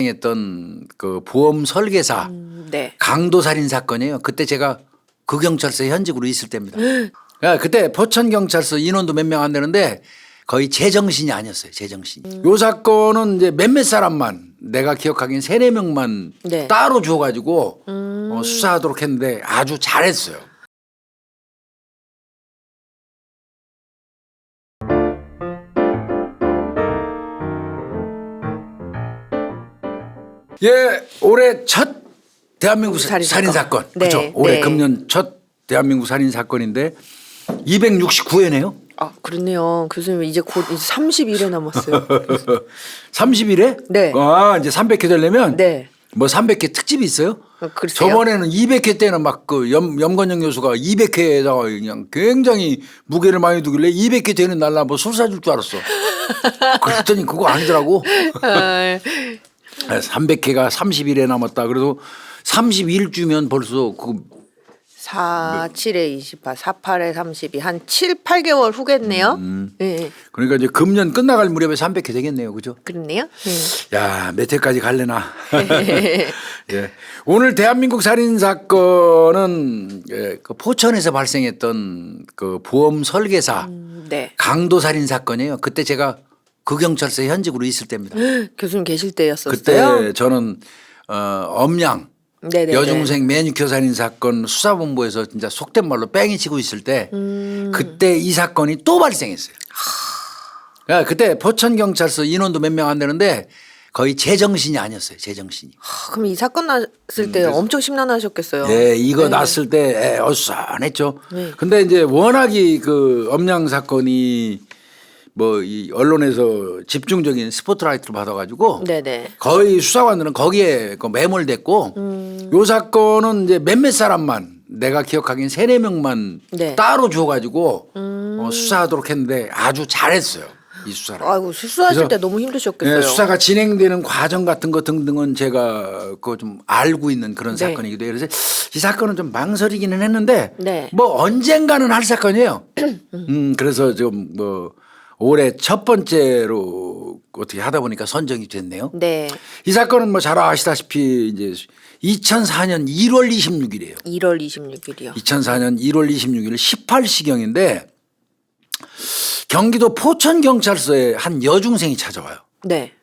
했던 그 보험 설계사 네. 강도 살인 사건이에요. 그때 제가 그 경찰서에 현직으로 있을 때입니다. 그때 포천 경찰서 인원도 몇 명 안 되는데 거의 제정신이 아니었어요. 제정신이. 요 사건은 이제 몇몇 사람만 내가 기억하기엔 3-4명만 네. 따로 줘가지고 수사하도록 했는데 아주 잘했어요. 예, 올해 첫 대한민국 살인 사건. 네. 그렇죠. 올해 네. 금년 첫 대한민국 살인 사건인데 269회네요. 아, 그렇네요. 교수님 이제 곧 30일에 남았어요. 30일에? 네. 아, 이제 300회 되려면 네. 뭐 300회 특집이 있어요? 글쎄요. 저번에는 200회 때는 막 그 염건영 교수가 200회에다가 그냥 굉장히 무게를 많이 두길래 200회 되는 날라 뭐 술 사줄 줄 알았어. 그랬더니 그거 아니더라고. 300회가 30일에 남았다. 그래도 31주면 벌써 그 4, 7에 28, 48에 32, 한 7, 8개월 후겠네요. 네. 그러니까 이제 금년 끝나갈 무렵에 300회 되겠네요. 그죠? 그렇네요. 네. 야, 몇 회까지 갈래나. 예. 오늘 대한민국 살인 사건은 그 포천에서 발생했던 그 보험 설계사 네. 강도 살인 사건이에요. 그때 제가 그 경찰서에 현직으로 있을 때입니다. 교수님 계실 때였었어요. 그때 저는 엄양 네네. 여중생 매니큐어 살인 사건 수사본부에서 진짜 속된 말로 뺑이 치고 있을 때 그때 이 사건이 또 발생했어요. 그때 포천 경찰서 인원도 몇 명 안 되는데 거의 제정신이 아니었어요. 제정신이. 그럼 이 사건 났을 때 엄청 심란하셨겠어요. 네, 이거 네. 났을 때 어수선했죠. 네. 근데 이제 워낙이 그 엄양 사건이 뭐 이 언론에서 집중적인 스포트라이트를 받아가지고 네네. 거의 수사관들은 거기에 그 매몰됐고 요 사건은 이제 몇몇 사람만 내가 기억하기엔 3-4명만 네. 따로 줘가지고 수사하도록 했는데 아주 잘했어요. 이 수사를. 아이고 수사하실 그래서 때 너무 힘드셨겠어요. 네, 수사가 진행되는 과정 같은 거 등등은 제가 그거 좀 알고 있는 그런 네. 사건이기도 해요. 그래서 이 사건은 좀 망설이기는 했는데 네. 뭐 언젠가는 할 사건이에요. 그래서 좀 뭐 올해 첫 번째로 어떻게 하다 보니까 선정이 됐네요. 네. 이 사건은 뭐 잘 아시다시피 이제 2004년 1월 26일이에요. 1월 26일이요. 2004년 1월 26일 18시경인데 경기도 포천 경찰서에 한 여중생이 찾아와요. 네.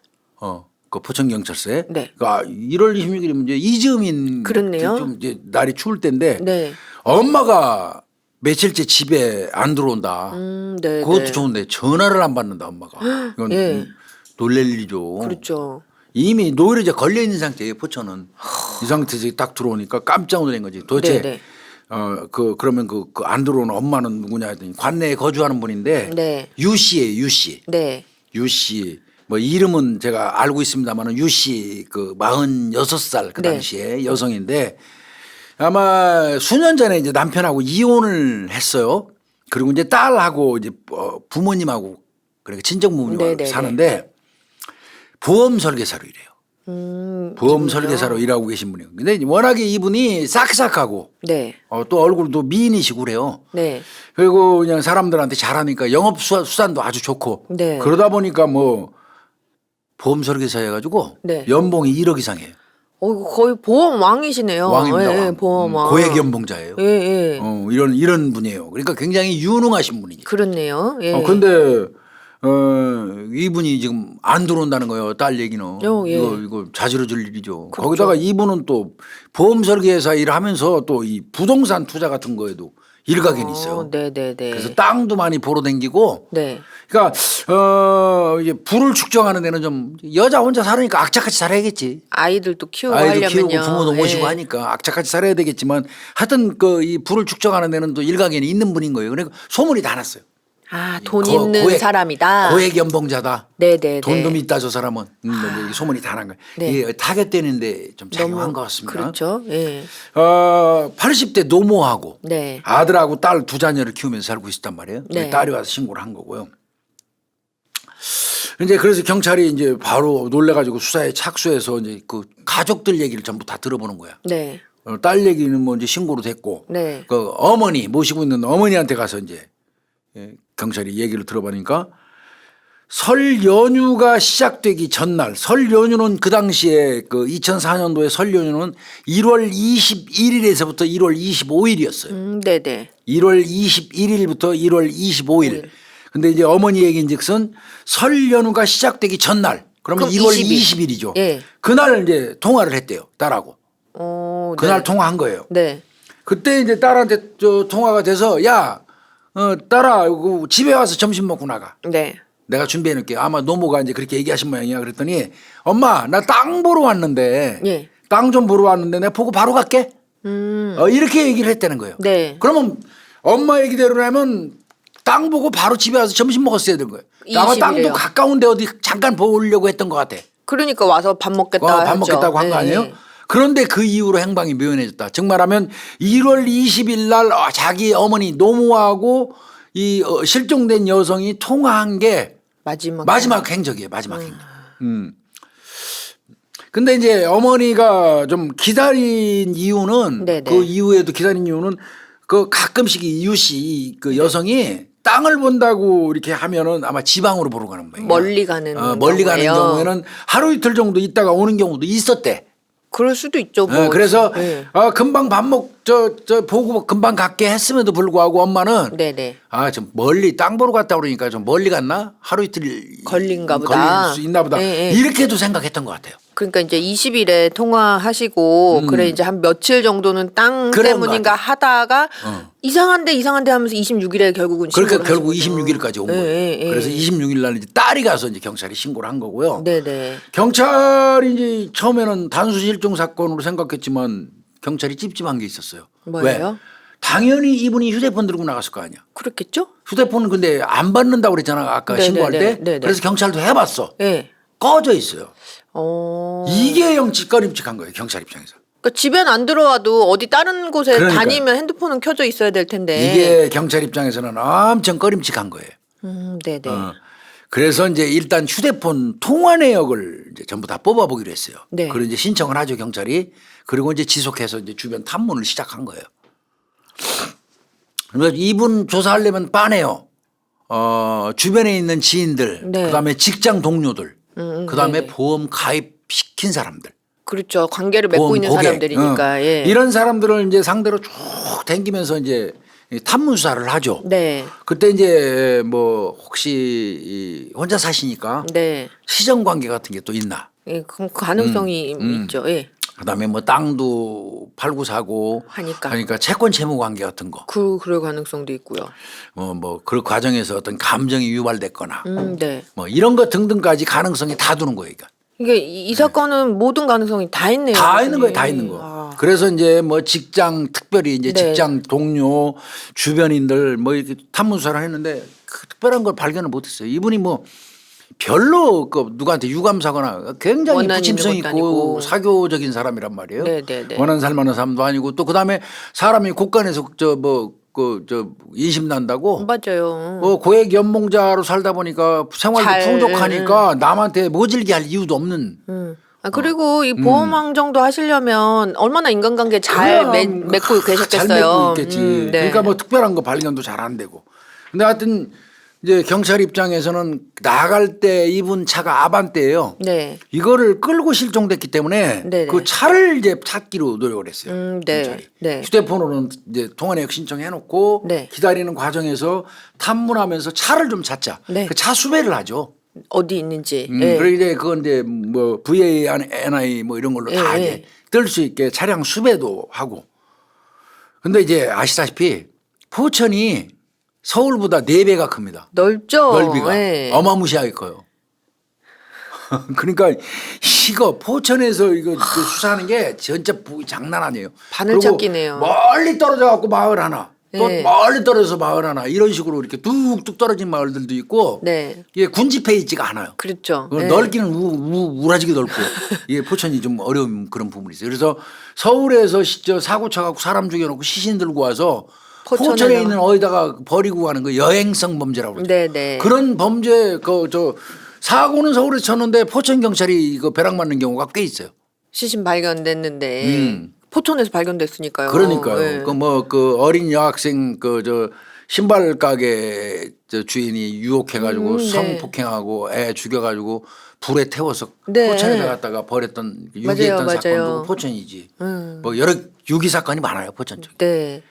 그 포천 경찰서에. 네. 그러니까 1월 26일이면 이제 이즈음인 그렇네요. 좀 이제 날이 추울 때인데 네. 엄마가 며칠째 집에 안 들어온다. 네. 그것도 네. 좋은데 전화를 안 받는다 엄마가. 이건 예. 놀랄 일이죠. 그렇죠. 이미 노이로제 걸려 있는 상태예요. 포천은. 이 상태에서 딱 들어오니까 깜짝 놀란 거지. 도대체 네네. 그러면 그 안 들어오는 엄마는 누구냐 했더니 관내에 거주하는 분인데 네. 유 씨예요. 유 씨. 네. 유 씨. 뭐 이름은 제가 알고 있습니다만은 유 씨 그 46살 그 네. 당시에 여성인데 아마 수년 전에 이제 남편하고 이혼을 했어요. 그리고 이제 딸하고 이제 부모님하고 그러니까 친정 부모님하고 네네네. 사는데 보험 설계사로 일해요. 보험 이분이요? 설계사로 일하고 계신 분이에요. 근데 워낙에 이분이 싹싹하고 네. 또 얼굴도 미인이시고 그래요. 네. 그리고 그냥 사람들한테 잘하니까 영업 수단도 아주 좋고 네. 그러다 보니까 뭐 보험 설계사 해가지고 네. 연봉이 1억 이상이에요. 거의 보험 왕이시네요. 왕입니다. 예, 왕. 보험 왕. 고액 연봉자예요. 예, 예. 이런 분이에요. 그러니까 굉장히 유능하신 분이죠. 그렇네요. 예. 근데 이분이 지금 안 들어온다는 거예요. 딸 얘기는. 예. 이거 자지러질 일이죠. 거기다가 이분은 또 보험 설계사 일을 하면서 또 이 부동산 투자 같은 거에도 일가견이 있어요. 네네네. 그래서 땅도 많이 보러 댕기고 네. 그러니까 이제 부를 축적하는 데는 좀 여자 혼자 살으니까 악착같이 살아야겠지. 아이들도 키우고 아이도 하려면요. 키우고 부모도 모시고 예. 하니까 악착같이 살아야 되겠지만 하여튼 그 이 부를 축적하는 데는 또 일가견이 있는 분인 거예요. 그러니까 소문이 다 났어요. 아, 돈 있는 사람이다. 고액 연봉자다. 네네네. 돈 좀 있다 저 사람은. 이게 소문이 다 난 거예요. 네. 이게 타겟되는데 좀 작용한 것 같습니다. 그렇죠. 예. 80대 노모하고 네. 아들하고 딸 두 자녀를 키우면서 살고 있었단 말이에요. 네. 딸이 와서 신고를 한 거고요. 이제 그래서 경찰이 이제 바로 놀래가지고 수사에 착수해서 이제 그 가족들 얘기를 전부 다 들어보는 거야. 네. 딸 얘기는 뭐 이제 신고로 됐고, 네. 그 어머니 모시고 있는 어머니한테 가서 이제 경찰이 얘기를 들어보니까 설 연휴가 시작되기 전날, 설 연휴는 그 당시에 그 2004년도에 설 연휴는 1월 21일에서부터 1월 25일이었어요. 네네. 1월 21일부터 1월 25일. 근데 이제 어머니 얘기인즉슨 설 연휴가 시작되기 전날, 그러면 그럼 1월 20일. 20일이죠. 예. 그날 이제 통화를 했대요, 딸하고. 그날 네. 통화한 거예요. 네. 그때 이제 딸한테 통화가 돼서 야, 딸아, 이거 집에 와서 점심 먹고 나가. 네. 내가 준비해 놓을게. 아마 노모가 이제 그렇게 얘기하신 모양이야. 그랬더니 엄마, 나 땅 보러 왔는데 예. 땅 좀 보러 왔는데 내가 보고 바로 갈게. 이렇게 얘기를 했다는 거예요. 네. 그러면 엄마 얘기대로라면 땅 보고 바로 집에 와서 점심 먹었어야 되는 거예요. 아마 20일이에요. 땅도 가까운데 어디 잠깐 보려고 했던 것 같아. 그러니까 와서 밥 먹겠다. 밥 했죠. 먹겠다고 한 거 네. 아니에요? 그런데 그 이후로 행방이 묘연해졌다. 즉 말하면 1월 20일 날 자기 어머니 노모하고 이 실종된 여성이 통화한 게 마지막 행적이에요. 마지막 행적. 근데 이제 어머니가 좀 기다린 이유는 네네. 그 이후에도 기다린 이유는 그 가끔씩 이유 씨 그 여성이 땅을 본다고 이렇게 하면은 아마 지방으로 보러 가는 거예요. 멀리 가는 멀리 가는 경우에요. 경우에는 하루 이틀 정도 있다가 오는 경우도 있었대. 그럴 수도 있죠. 뭐. 그래서 네. 금방 밥 보고 금방 갈게 했음에도 불구하고 엄마는 네네. 좀 멀리 땅 보러 갔다 그러니까 좀 멀리 갔나? 하루 이틀 걸린가 보다. 걸릴 수 있나 보다. 네, 네. 이렇게도 생각했던 것 같아요. 그러니까 이제 20일에 통화하시고 그래 이제 한 며칠 정도는 땅 그런 때문인가 것 하다가 이상한데 하면서 26일에 결국은 그러니까 신고를 결국 하신 거죠. 26일까지 온 네, 거예요. 네, 네. 그래서 26일 날 이제 딸이 가서 이제 경찰에 신고를 한 거고요. 네네. 경찰이 이제 처음에는 단수 실종 사건으로 생각했지만 경찰이 찝찝한 게 있었어요. 뭐예요? 왜? 당연히 이분이 휴대폰 들고 나갔을 거 아니야. 그렇겠죠? 휴대폰은 근데 안 받는다고 그랬잖아. 아까 네네네, 신고할 때. 네네. 그래서 경찰도 해봤어. 네. 꺼져 있어요. 어. 이게 꺼림칙한 거예요. 경찰 입장에서. 그러니까 집엔 안 들어와도 어디 다른 곳에 그러니까요. 다니면 핸드폰은 켜져 있어야 될 텐데. 이게 경찰 입장에서는 엄청 꺼림칙한 거예요. 네네. 그래서 이제 일단 휴대폰 통화 내역을 이제 전부 다 뽑아보기로 했어요. 네. 그리고 이제 신청을 하죠, 경찰이. 그리고 이제 지속해서 이제 주변 탐문을 시작한 거예요. 그래서 이분 조사하려면 빠네요. 주변에 있는 지인들, 네. 그다음에 직장 동료들, 그다음에 네네. 보험 가입 시킨 사람들. 그렇죠. 관계를 맺고 보험 있는 고객. 사람들이니까. 예. 이런 사람들을 이제 상대로 쭉 댕기면서 이제 탐문 수사를 하죠. 네. 그때 이제 뭐 혹시 혼자 사시니까 네. 시정 관계 같은 게 또 있나? 예, 그 가능성이 있죠. 예. 그다음에 뭐 땅도 팔고 사고 하니까. 채권 채무 관계 같은 거. 그럴 가능성도 있고요. 뭐 그 과정에서 어떤 감정이 유발됐거나 네. 뭐 이런 것 등등까지 가능성이 다 두는 거예요. 그러니까. 이게 이 사건은 모든 가능성이 다 있네요. 다 있는 거예요. 교수님. 다 있는 거. 아. 그래서 이제 뭐 직장 특별히 이제 네. 직장 동료 주변인들 뭐 이렇게 탐문 수사를 했는데 그 특별한 걸 발견을 못했어요. 이분이 뭐 별로 그 누구한테 유감사거나 굉장히 원한 부침성 있는 것도 있고 아니고. 사교적인 사람이란 말이에요. 네네네. 원한 살만한 사람도 아니고 또 그다음에 사람이 국간에서 인심 난다고 맞아요. 고액 연봉자로 살다 보니까 생활도 잘, 풍족하니까 남한테 모질게 할 이유도 없는. 그리고 이 보험 항정도 하시려면 얼마나 인간관계 잘 그럼 맺고 계셨겠어요. 잘 맺고 있겠지. 네. 그러니까 뭐 특별한 거 발견도 잘 안 되고. 근데 하여튼 이제 경찰 입장에서는 나갈 때 이분 차가 아반떼예요. 네. 이거를 끌고 실종됐기 때문에 네네. 그 차를 이제 찾기로 노력을 했어요. 네. 경찰이. 네. 휴대폰으로는 이제 통화 내역 신청해놓고 네. 기다리는 과정에서 탐문하면서 차를 좀 찾자. 네. 그 차 수배를 하죠. 어디 있는지. 예. 그리고 이제 그건 이제 뭐 VANI 뭐 이런 걸로 다 예, 이제 뜰 수 있게 차량 수배도 하고. 근데 이제 아시다시피 포천이 서울보다 4배가 큽니다. 넓죠. 넓이가 예. 어마무시하게 커요. 그러니까 이거 포천에서 이거 그 수사하는 게 진짜 장난 아니에요. 바늘찾기네요. 그리고 멀리 떨어져 갖고 마을 하나, 또 네. 멀리 떨어져서 마을 하나 이런 식으로 이렇게 뚝뚝 떨어진 마을들도 있고 네. 이게 군집해 있지가 않아요. 그렇죠. 그 예. 넓기는 우라지게 넓고 이게 포천이 좀 어려운 그런 부분이 있어요. 그래서 서울에서 사고 쳐갖고 사람 죽여놓고 시신 들고 와서 포천에 있는 어디다가 버리고 가는 거 여행성 범죄라고 그러죠. 네네. 그런 범죄 사고는 서울에서 쳤는데 포천 경찰이 이거 벼락 맞는 경우가 꽤 있어요. 시신 발견됐는데 포천에서 발견됐으니까요. 그러니까요. 예. 그 어린 여학생 신발 가게 저 주인이 유혹해가지고 네. 성폭행하고 애 죽여가지고 불에 태워서 네. 포천에 갖다가 버렸던 맞아요, 유기했던 맞아요. 사건도 포천이지. 뭐 여러 유기 사건이 많아요 포천 쪽에. 네.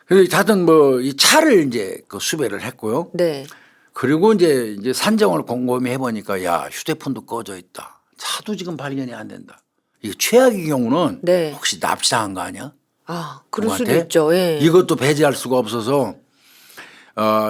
그래서 하여튼 뭐 이 차를 이제 그 수배를 했고요. 네. 그리고 이제 산정을 곰곰이 해보니까 야 휴대폰도 꺼져 있다. 차도 지금 발견이 안 된다. 이게 최악의 경우는 네. 혹시 납치당한 거 아니야? 아, 그럴 수도 누구한테? 있죠. 예. 이것도 배제할 수가 없어서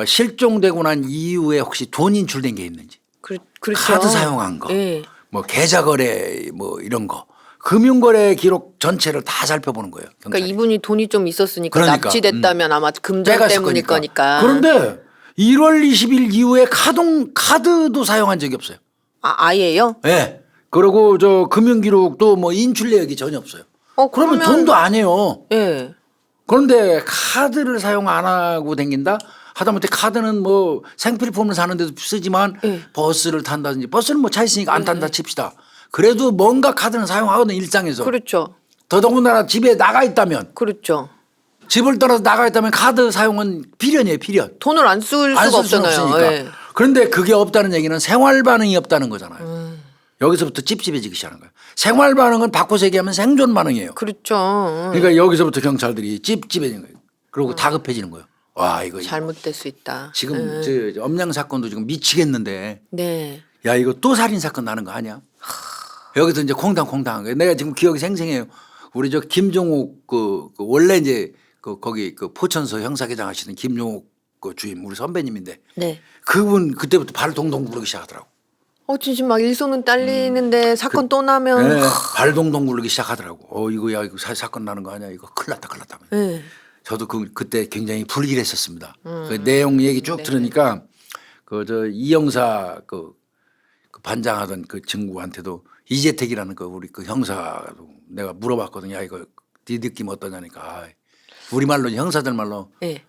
실종되고 난 이후에 혹시 돈 인출된 게 있는지, 그렇죠. 카드 사용한 거, 예. 뭐 계좌 거래 뭐 이런 거, 금융거래 기록 전체를 다 살펴보는 거예요. 그러니까 경찰이. 이분이 돈이 좀 있었으니까 그러니까, 납치됐다면 아마 금전 빼갔을 때문일 거니까. 그런데 1월 20일 이후에 카드도 사용한 적이 없어요. 아예요? 예. 네. 그리고 저 금융기록도 뭐 인출 내역이 전혀 없어요. 그러면 돈도 아니에요. 예. 그런데 카드를 사용 안 하고 다닌다? 하다못해 카드는 뭐 생필품을 사는 데도 쓰지만 버스를 탄다든지 버스는 뭐 차 있으니까 안 탄다 칩시다. 그래도 뭔가 카드는 사용하거든 일상에서. 그렇죠. 더더군다나 집에 나가 있다면 그렇죠. 집을 떠나서 나가 있다면 카드 사용은 필연이에요 필연. 돈을 안 쓸 안 수가 쓸 수는 없잖아요. 없으니까. 예. 그런데 그게 없다는 얘기는 생활 반응이 없다는 거잖아요. 여기서부터 찝찝해지기 시작하는 거예요. 생활 반응은 바꿔서 얘기하면 생존 반응이에요. 그렇죠. 그러니까 여기서부터 경찰들이 찝찝해지는 거예요. 그리고 다급해지는 거예요. 와 이거 잘못될 수 있다. 지금 저 엄냥 사건도 지금 미치겠는데 네. 야 이거 또 살인 사건 나는 거 아니야? 여기서 이제 콩당콩당한 거예요. 내가 지금 기억이 생생해요. 우리 저 김종욱 그 원래 이제 거기 그 포천서 형사계장 하시는 김종욱 그 주임 우리 선배님인데 네. 그분 그때부터 발 동동 구르기 시작하더라고. 진짜 막 일손은 딸리는데 사건 또 나면. 네, 발 동동 구르기 시작하더라고. 이거 사건 나는 거 아니야? 이거 큰일 났다 큰일 났다. 네. 저도 그때 굉장히 불길했었습니다. 그 내용 얘기 쭉 들으니까 그 저 이영사 그 반장하던 그 친구한테도 이재택이라는 그 우리 그 형사도 내가 물어봤거든요. 야 이거 네 느낌 어떠냐니까. 우리말로 형사들 말로 네.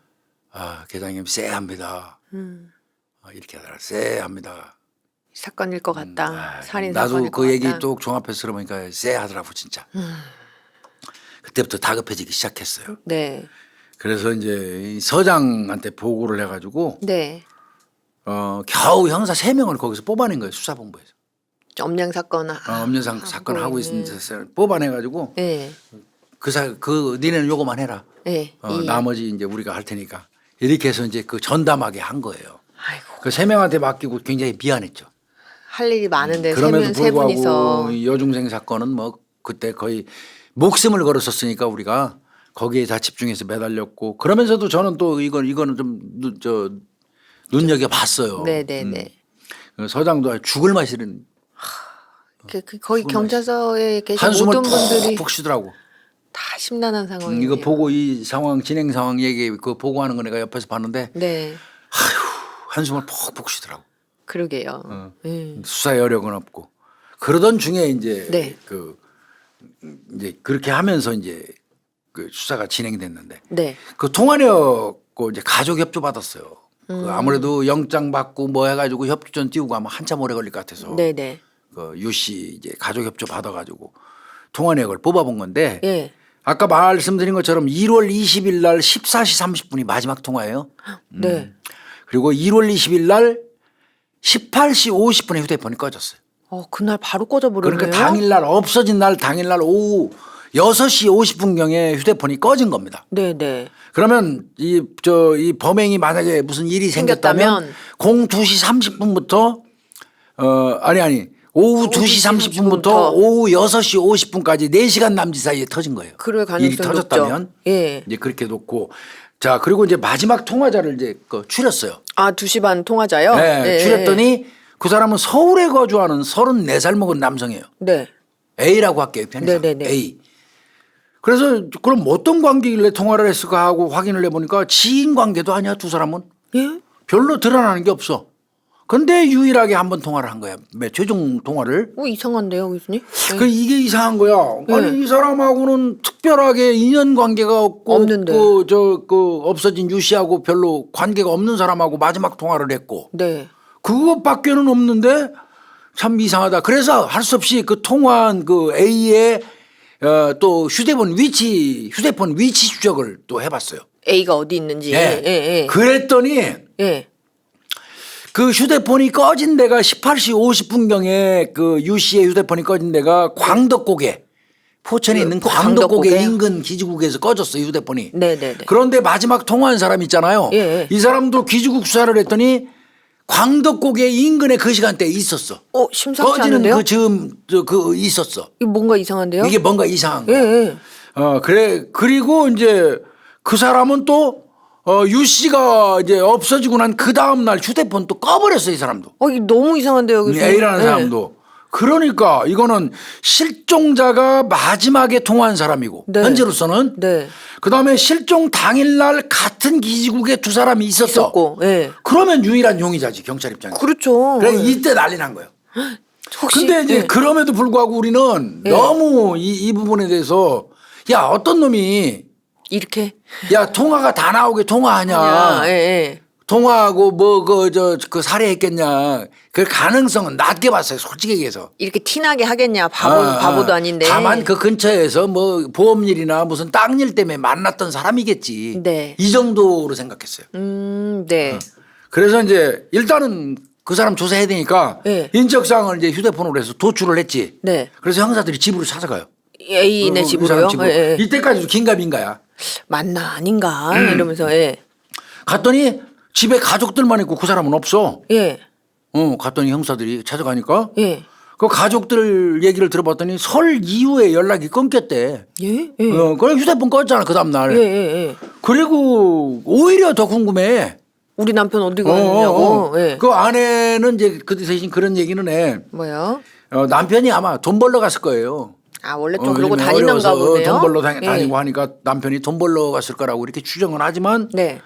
계장님 쎄합니다. 이렇게 하더라. 쎄합니다. 사건일 것 같다. 살인 나도 사건일 것 그 얘기 같다. 또 종합해서 들어보니까 쎄하더라고 진짜. 그때부터 다급해지기 시작했어요. 네. 그래서 이제 이 서장한테 보고를 해가지고 네. 겨우 형사 3명을 거기서 뽑아낸 거예요. 수사본부에서. 엄냥 사건. 엄연상 사건 하고 있는 데서 뽑아내가지고 네. 그 니네는 요거만 해라. 네. 나머지 이제 우리가 할 테니까 이렇게 해서 이제 그 전담하게 한 거예요. 아이고. 그 3명한테 맡기고 굉장히 미안했죠. 할 일이 많은데 그럼에도 세 분이서. 불구하고 이 여중생 사건은 뭐 그때 거의 목숨을 걸었었으니까 우리가 거기에 다 집중해서 매달렸고 그러면서도 저는 또 이거는 좀 눈여겨 봤어요. 네네네. 서장도 죽을 맛이는 거기 경찰서에 계신 한숨을 모든 분들이 푹푹 쉬더라고. 다 심란한 상황이에요. 이거 보고 이 상황 진행 상황 얘기 그 보고하는 거 내가 옆에서 봤는데 네. 한숨을 푹푹 쉬더라고. 그러게요. 수사 여력은 없고 그러던 중에 이제 네. 이제 그렇게 하면서 이제 그 수사가 진행됐는데 네. 그 통화력고 이제 가족 협조 받았어요. 그 아무래도 영장 받고 뭐 해가지고 협조전 띄우고 하면 한참 오래 걸릴 것 같아서 네네. 그 유씨 이제 가족 협조 받아가지고 통화력을 뽑아본 건데 예. 아까 말씀드린 것처럼 1월 20일 날 14시 30분이 마지막 통화예요. 네. 그리고 1월 20일 날 18시 50분에 휴대폰이 꺼졌어요. 그날 바로 꺼져버렸네요. 그러니까 당일날 없어진 날 당일날 오후 6시 50분경에 휴대폰이 꺼진 겁니다. 네네. 그러면 이 범행이 만약에 무슨 일이 생겼다면 02시 30분부터 오후 2시 30분부터 오후 6시 50분까지 4시간 남짓 사이에 터진 거예요. 그럴 가능성이 일이 터졌다면 높죠. 예. 이제 그렇게 놓고 자 그리고 이제 마지막 통화자를 이제 추렸어요. 2시 반 통화자요? 네, 추렸더니 그 사람은 서울에 거주하는 34살 먹은 남성이에요. 네. A라고 할게요. 편의상 네네네. A. 그래서 그럼 어떤 관계길래 통화를 했을까 하고 확인을 해보니까 지인 관계도 아니야 두 사람은. 예? 별로 드러나는 게 없어. 근데 유일하게 한 번 통화를 한 거야. 최종 통화를. 이상한데요, 교수님? 그 이게 이상한 거야. 아니 이 사람하고는 특별하게 인연 관계가 없고 없는데. 없어진 유 씨하고 별로 관계가 없는 사람하고 마지막 통화를 했고 네. 그것밖에는 없는데 참 이상하다. 그래서 할 수 없이 그 통화한 그 A의 또 휴대폰 위치 추적을 또 해봤어요. A가 어디 있는지. 예. 예, 예. 그랬더니 예. 그 휴대폰이 꺼진 데가 18시 50분경에 그 유 씨의 휴대폰이 꺼진 데가 광덕고개 포천에 있는 광덕고개 광덕고개요? 인근 기지국에서 꺼졌어요 휴대폰이. 네네네. 그런데 마지막 통화한 사람 있잖아요. 예, 예. 이 사람도 기지국 수사를 했더니 광덕고개 인근에 그 시간대에 있었어. 심상치 꺼지는 않은데요? 그 즈음 그 있었어. 이거 뭔가 이상한데요? 이게 뭔가 이상한 예, 거야. 예. 그래 그리고 이제 그 사람은 또 유 씨가 이제 없어지고 난 그 다음 날 휴대폰 또 꺼버렸어 이 사람도. 이거 너무 이상한데요, 교수님. A라는 예. 사람도. 그러니까 이거는 실종자가 마지막에 통화한 사람이고 네. 현재로서는 네. 그다음에 실종 당일날 같은 기지국에 두 사람이 있었어. 있었고, 예. 그러면 유일한 용의자지 경찰 입장에서. 그렇죠. 그래 예. 이때 난리 난 거예요. 혹시 근데 이제 예. 그럼에도 불구하고 우리는 예. 너무 이 부분에 대해서 야 어떤 놈이 이렇게 야 통화가 다 나오게 통화하냐. 예, 예. 통화하고 뭐 그 살해했겠냐. 그 가능성은 낮게 봤어요. 솔직히 얘기해서. 이렇게 티나게 하겠냐. 바보도 아닌데. 다만 그 근처에서 뭐 보험일이나 무슨 땅일 때문에 만났던 사람이겠지. 네. 이 정도로 생각했어요. 네. 그래서 이제 일단은 그 사람 조사해야 되니까 네. 인적사항을 이제 휴대폰으로 해서 도출을 했지. 네. 그래서 형사들이 집으로 찾아가요. A네 그 집으로요? 사람 집으로. 예, 예. 이때까지도 긴가민가야. 맞나 아닌가 이러면서 예. 갔더니 집에 가족들만 있고 그 사람은 없어. 예. 갔더니 형사들이 찾아가니까 예. 그 가족들 얘기를 들어봤더니 설 이후에 연락이 끊겼대. 예? 예. 그래 휴대폰 껐잖아 그 다음날. 예, 예, 예. 그리고 오히려 더 궁금해. 우리 남편 어디 갔냐고. 예. 그 아내는 이제 그 대신 그런 얘기는 해. 뭐요? 남편이 아마 돈 벌러 갔을 거예요. 아, 원래 좀 그러고 요즘에 다니는가 어려워서 보네요. 돈 벌러 예. 다니고 하니까 남편이 돈 벌러 갔을 거라고 이렇게 추정은 하지만 네.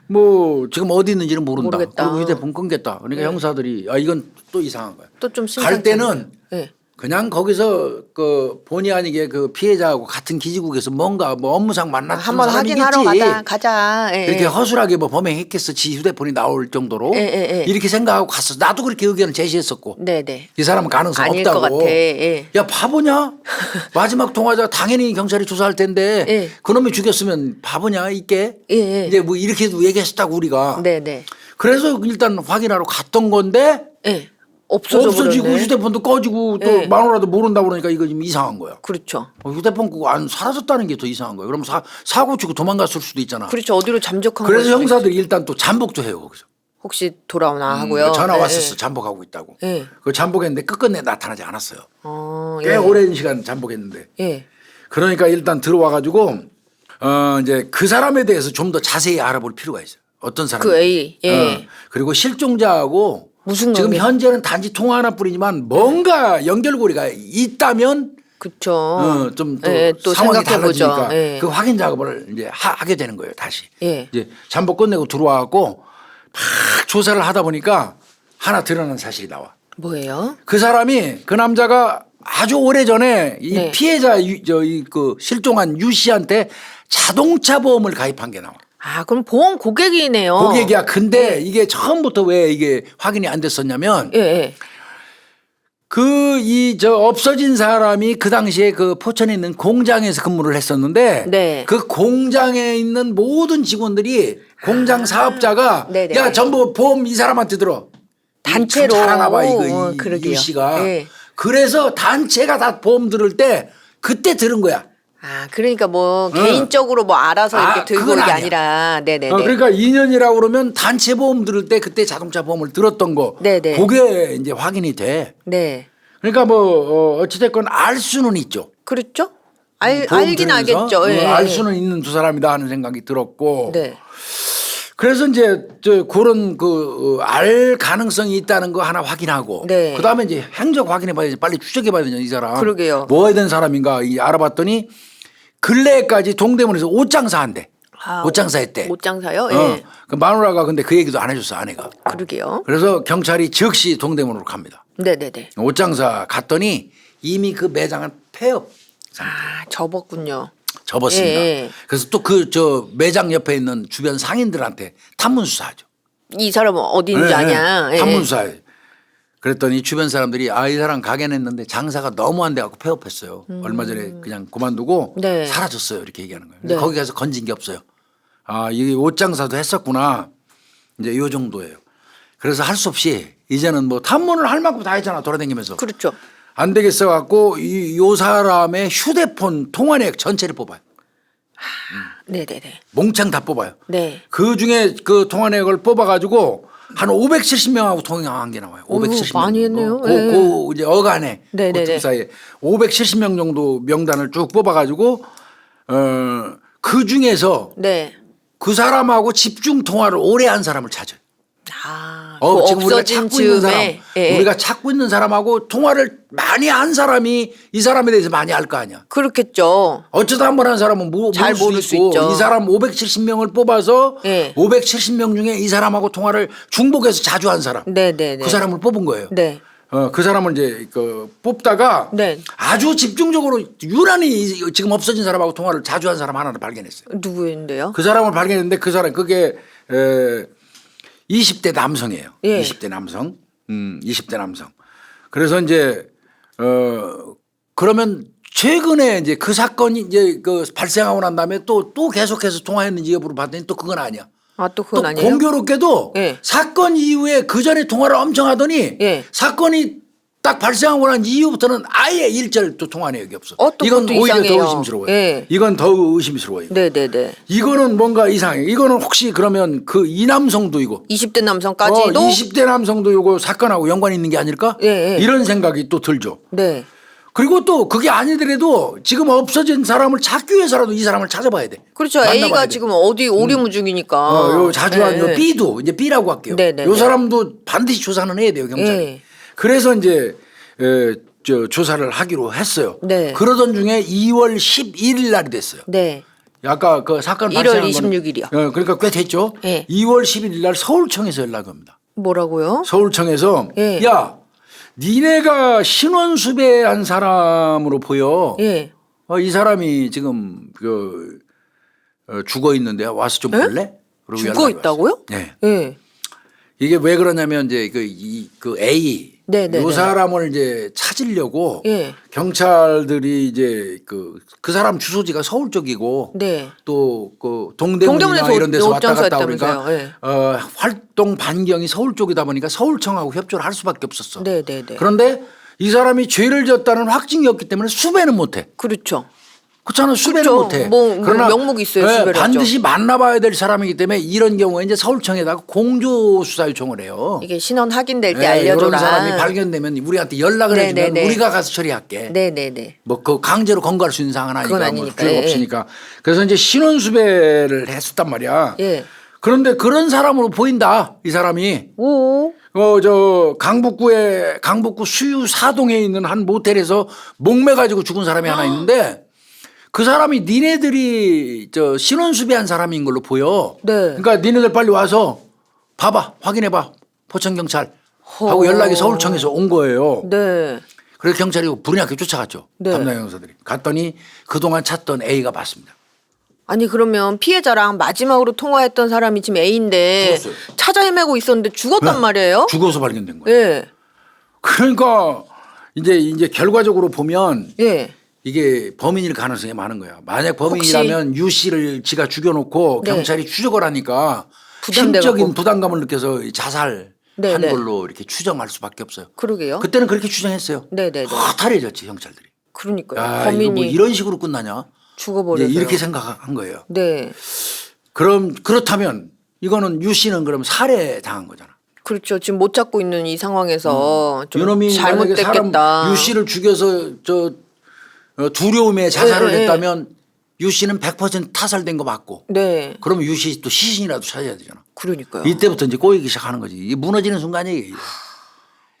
뭐 지금 어디 있는지는 모른다. 모르겠다. 그리고 휴대폰 끊겠다. 그러니까 형사들이 이건 또 이상한 거야. 또 좀 갈 때는 예. 그냥 거기서 그 본의 아니게 그 피해자하고 같은 기지국에서 뭔가 뭐 업무상 만났던 한번 사람이겠지. 확인하러 가자. 예. 이렇게 허술하게 뭐 범행했겠어. 지 휴대폰이 나올 정도로 예, 예, 예. 이렇게 생각하고 갔어. 나도 그렇게 의견을 제시했었고 네네. 이 사람은 가능성 아닐 없다고. 것 같아. 예. 야 바보냐? 마지막 통화자 당연히 경찰이 조사할 텐데 예. 그놈이 죽였으면 바보냐 있게. 예, 예. 이제 뭐 이렇게도 얘기했었다고 우리가. 네네. 그래서 일단 확인하러 갔던 건데 예. 없어지고 버렸네. 휴대폰도 꺼지고 또 예. 마누라도 모른다고 그러니까 이거 좀 이상한 거야. 그렇죠. 휴대폰 그거 안 사라졌다는 게 더 이상한 거예요. 그럼 사고 치고 도망갔을 수도 있잖아. 그렇죠. 어디로 잠적한 그래서 걸 수도 형사들이 일단 또 잠복도 해요 거기서. 혹시 돌아오나 하고요. 전화 예, 왔었어. 예. 잠복하고 있다고. 예. 그 잠복했는데 끝끝내 나타나지 않았어요. 꽤 예. 오랜 시간 잠복했는데. 예. 그러니까 일단 들어와 가지고 이제 그 사람에 대해서 좀 더 자세히 알아볼 필요가 있어요. 어떤 사람? 그 A. 예. 그리고 실종자하고 무슨 지금 관계? 현재는 단지 통화 하나뿐이지만 뭔가 연결고리가 있다면 그쵸. 좀 또 예, 또 상황이 생각해보죠. 달라지니까 예. 그 확인 작업을 이제 하게 되는 거예요. 다시. 예. 이제 잠복 끝내고 들어와갖고 막 조사를 하다 보니까 하나 드러난 사실이 나와. 뭐예요? 그 사람이 그 남자가 아주 오래 전에 이 네. 피해자 그 실종한 유 씨한테 자동차 보험을 가입한 게 나와. 아, 그럼 보험 고객이네요. 고객이야. 근데 이게 처음부터 왜 이게 확인이 안 됐었냐면 예, 예. 없어진 사람이 그 당시에 그 포천에 있는 공장에서 근무를 했었는데 네. 그 공장에 있는 모든 직원들이 공장 사업자가 네네. 야 전부 보험 이 사람한테 들어. 단체로. 참 잘하나 봐 이거 그러게요. 유 씨가. 예. 그래서 단체가 다 보험 들을 때 그때 들은 거야. 아, 그러니까 뭐 개인적으로 뭐 알아서 이렇게 들고 그건 오는 게 아니야. 아니라 네네네. 그러니까 2년이라고 그러면 단체 보험 들을 때 그때 자동차 보험을 들었던 거. 네네. 그게 이제 확인이 돼. 네. 그러니까 뭐 어찌됐건 알 수는 있죠. 그렇죠? 보험 알긴 들으면서 알겠죠. 예. 알 수는 있는 두 사람이다 하는 생각이 들었고. 네. 그래서 이제 그런 알 가능성이 있다는 거 하나 확인하고. 네. 그다음에 이제 행적 확인해봐야지. 빨리 추적해봐야 되냐 이 사람. 그러게요. 뭐 해야 되는 사람인가 알아봤더니 근래까지 동대문에서 옷장사 한대. 아, 옷장사 했대. 옷장사요? 예. 그 마누라가 근데 그 얘기도 안 해줬어 아내가. 그러게요. 그래서 경찰이 즉시 동대문으로 갑니다. 네네네. 옷장사 갔더니 이미 그 매장은 폐업 아, 접었군요. 접었습니다. 예. 그래서 또 매장 옆에 있는 주변 상인들한테 탐문수사하죠. 이 사람은 어디 있는지 아냐. 예. 탐문수사해. 그랬더니 주변 사람들이 이 사람 가게 냈는데 장사가 너무 안 돼갖고 폐업했어요. 얼마 전에 그냥 그만두고 네. 사라졌어요. 이렇게 얘기하는 거예요. 네. 거기 가서 건진 게 없어요. 아, 이게 옷장사도 했었구나. 이제 요 정도예요. 그래서 할 수 없이 이제는 뭐 탐문을 할 만큼 다 했잖아 돌아다니면서. 그렇죠. 안 되겠어 갖고 요 사람의 휴대폰 통화내역 전체를 뽑아요. 네네네. 몽창 다 뽑아요. 네. 그 중에 그 통화내역을 뽑아가지고 한 570명하고 통화한 게 나와요. 570명. 많이 했네요. 그 이제 어간에 네네네. 그 사이에 570명 정도 명단을 쭉 뽑아가지고 그 중에서 네. 그 사람하고 집중 통화를 오래 한 사람을 찾아요. 아, 지금 우리가 없어진 찾고 있는 사람, 즈음에 예. 우리가 찾고 있는 사람하고 통화를 많이 한 사람이 이 사람에 대해서 많이 알 거 아니야. 그렇겠죠. 어쩌다 한 번 한 사람은 잘 모를 수 있죠. 이 사람 570명을 뽑아서 예. 570명 중에 이 사람하고 통화를 중복해서 자주 한 사람. 네네네. 그 사람을 뽑은 거예요. 네. 그 사람을 이제 뽑다가 네. 아주 집중적으로 유난히 지금 없어진 사람하고 통화를 자주 한 사람 하나를 발견했어요. 누구인데요? 그 사람을 발견했는데 그 사람 그게 20대 남성이에요. 예. 20대 남성. 20대 남성. 그래서 이제 그러면 최근에 이제 그 사건이 이제 그 발생하고 난 다음에 또 계속해서 통화했는지 여부를 봤더니 또 그건 아니야. 아, 또 그건 또 아니에요? 공교롭게도 예. 사건 이후에 그 전에 통화를 엄청 하더니 예. 사건이 딱 발생하고 난 이후부터는 아예 일절 또 통화 내역이 없어. 또 이건 그것도 오히려 이상해요. 더 의심스러워요. 예. 이건 더 의심스러워요. 네네네. 이거는 뭔가 이상해. 이거는 혹시 그러면 그 이 남성도 이거 20대 남성까지도 20대 남성도 이거 사건하고 연관이 있는 게 아닐까? 예, 예. 이런 생각이 또 들죠. 네. 그리고 또 그게 아니더라도 지금 없어진 사람을 찾기 위해서라도 이 사람을 찾아봐야 돼. 그렇죠. 만나봐야 A가 돼. 지금 어디 오리무 중이니까. 요 자주 한 네. 요 B도 이제 B라고 할게요. 네네네. 요 사람도 반드시 조사는 해야 돼요 경찰이. 예. 그래서 이제 조사를 하기로 했어요. 네. 그러던 중에 2월 11일 날이 됐어요. 네. 아까 그 사건 1월 발생한 26일 이요. 그러니까 꽤 됐죠. 예. 2월 11일 날 서울청에서 연락이 옵니다. 뭐라고요? 서울청에서 예. 야 니네가 신원 수배한 사람으로 보여. 예. 이 사람이 지금 죽어 있는데 와서 좀 볼래? 그러고 죽어 연락이 있다고요? 왔어요. 네. 예. 이게 왜 그러냐면 이제 그 A 네네네. 요 사람을 이제 찾으려고 예. 경찰들이 이제 그 사람 주소지가 서울 쪽이고 네. 또 그 동대문이나 동대문에서 이런 데서 왔다 옷장사 갔다 그러니까 했다면서요. 활동 반경이 서울 쪽이다 보니까 서울청하고 협조를 할 수밖에 없었어. 네네네. 그런데 이 사람이 죄를 졌다는 확증이 없기 때문에 수배는 못해. 그렇죠. 그렇잖아. 수배는 그렇죠. 못해. 뭐 명목이 있어요, 수배를 반드시 하죠. 만나봐야 될 사람이기 때문에 이런 경우에 이제 서울청에다가 공조수사 요청을 해요. 이게 신원 확인될 때 예, 알려줘라. 이런 사람이 발견되면 우리한테 연락을 해주면 네네네. 우리가 가서 처리할게. 네네네. 뭐 그 강제로 검거할 수 있는 상황은 그건 아니니까 뭐 아니니까. 필요가 예. 없으니까. 그래서 이제 신원 수배를 했었단 말이야. 예. 그런데 그런 사람으로 보인다 이 사람이. 오. 강북구 수유 사동에 있는 한 모텔에서 목매 가지고 죽은 사람이 하나 있는데 그 사람이 니네들이 신원 수배한 사람인 걸로 보여. 네. 그러니까 니네들 빨리 와서 봐봐, 확인해봐. 포천경찰 하고 연락이 서울청에서 온 거예요. 네. 그래서 경찰이 불이나게 쫓아갔죠. 네. 담당 형사들이. 갔더니 그동안 찾던 A가 맞습니다. 아니 그러면 피해자랑 마지막으로 통화했던 사람이 지금 A인데 죽었어요. 찾아 헤매고 있었는데 죽었단 네. 말이에요? 죽어서 발견된 거예요. 예. 그러니까 이제 결과적으로 보면 예. 이게 범인일 가능성이 많은 거야. 만약 범인이라면 유 씨를 지가 죽여놓고 네. 경찰이 추적을 하니까 부담돼갖고. 심적인 부담감을 느껴서 자살한 네, 네. 걸로 이렇게 추정할 수밖에 없어요. 그러게요. 그때는 그렇게 추정했어요. 네네네. 허탈해졌지 경찰들이. 그러니까요. 야, 이거 범인이 뭐 이런 식으로 끝나냐? 죽어버려서 이제 이렇게 생각한 거예요. 네. 그렇다면 이거는 유 씨는 그럼 살해 당한 거잖아. 그렇죠. 지금 못 잡고 있는 이 상황에서 좀 이놈이 만약에 잘못됐겠다. 사람 유 씨를 죽여서 두려움에 자살을 네, 했다면 유 씨는 100% 타살된 거 맞고. 네. 그러면 유 씨 또 시신이라도 찾아야 되잖아. 그러니까요. 이때부터 이제 꼬이기 시작하는 거지. 이게 무너지는 순간이에요. 이게.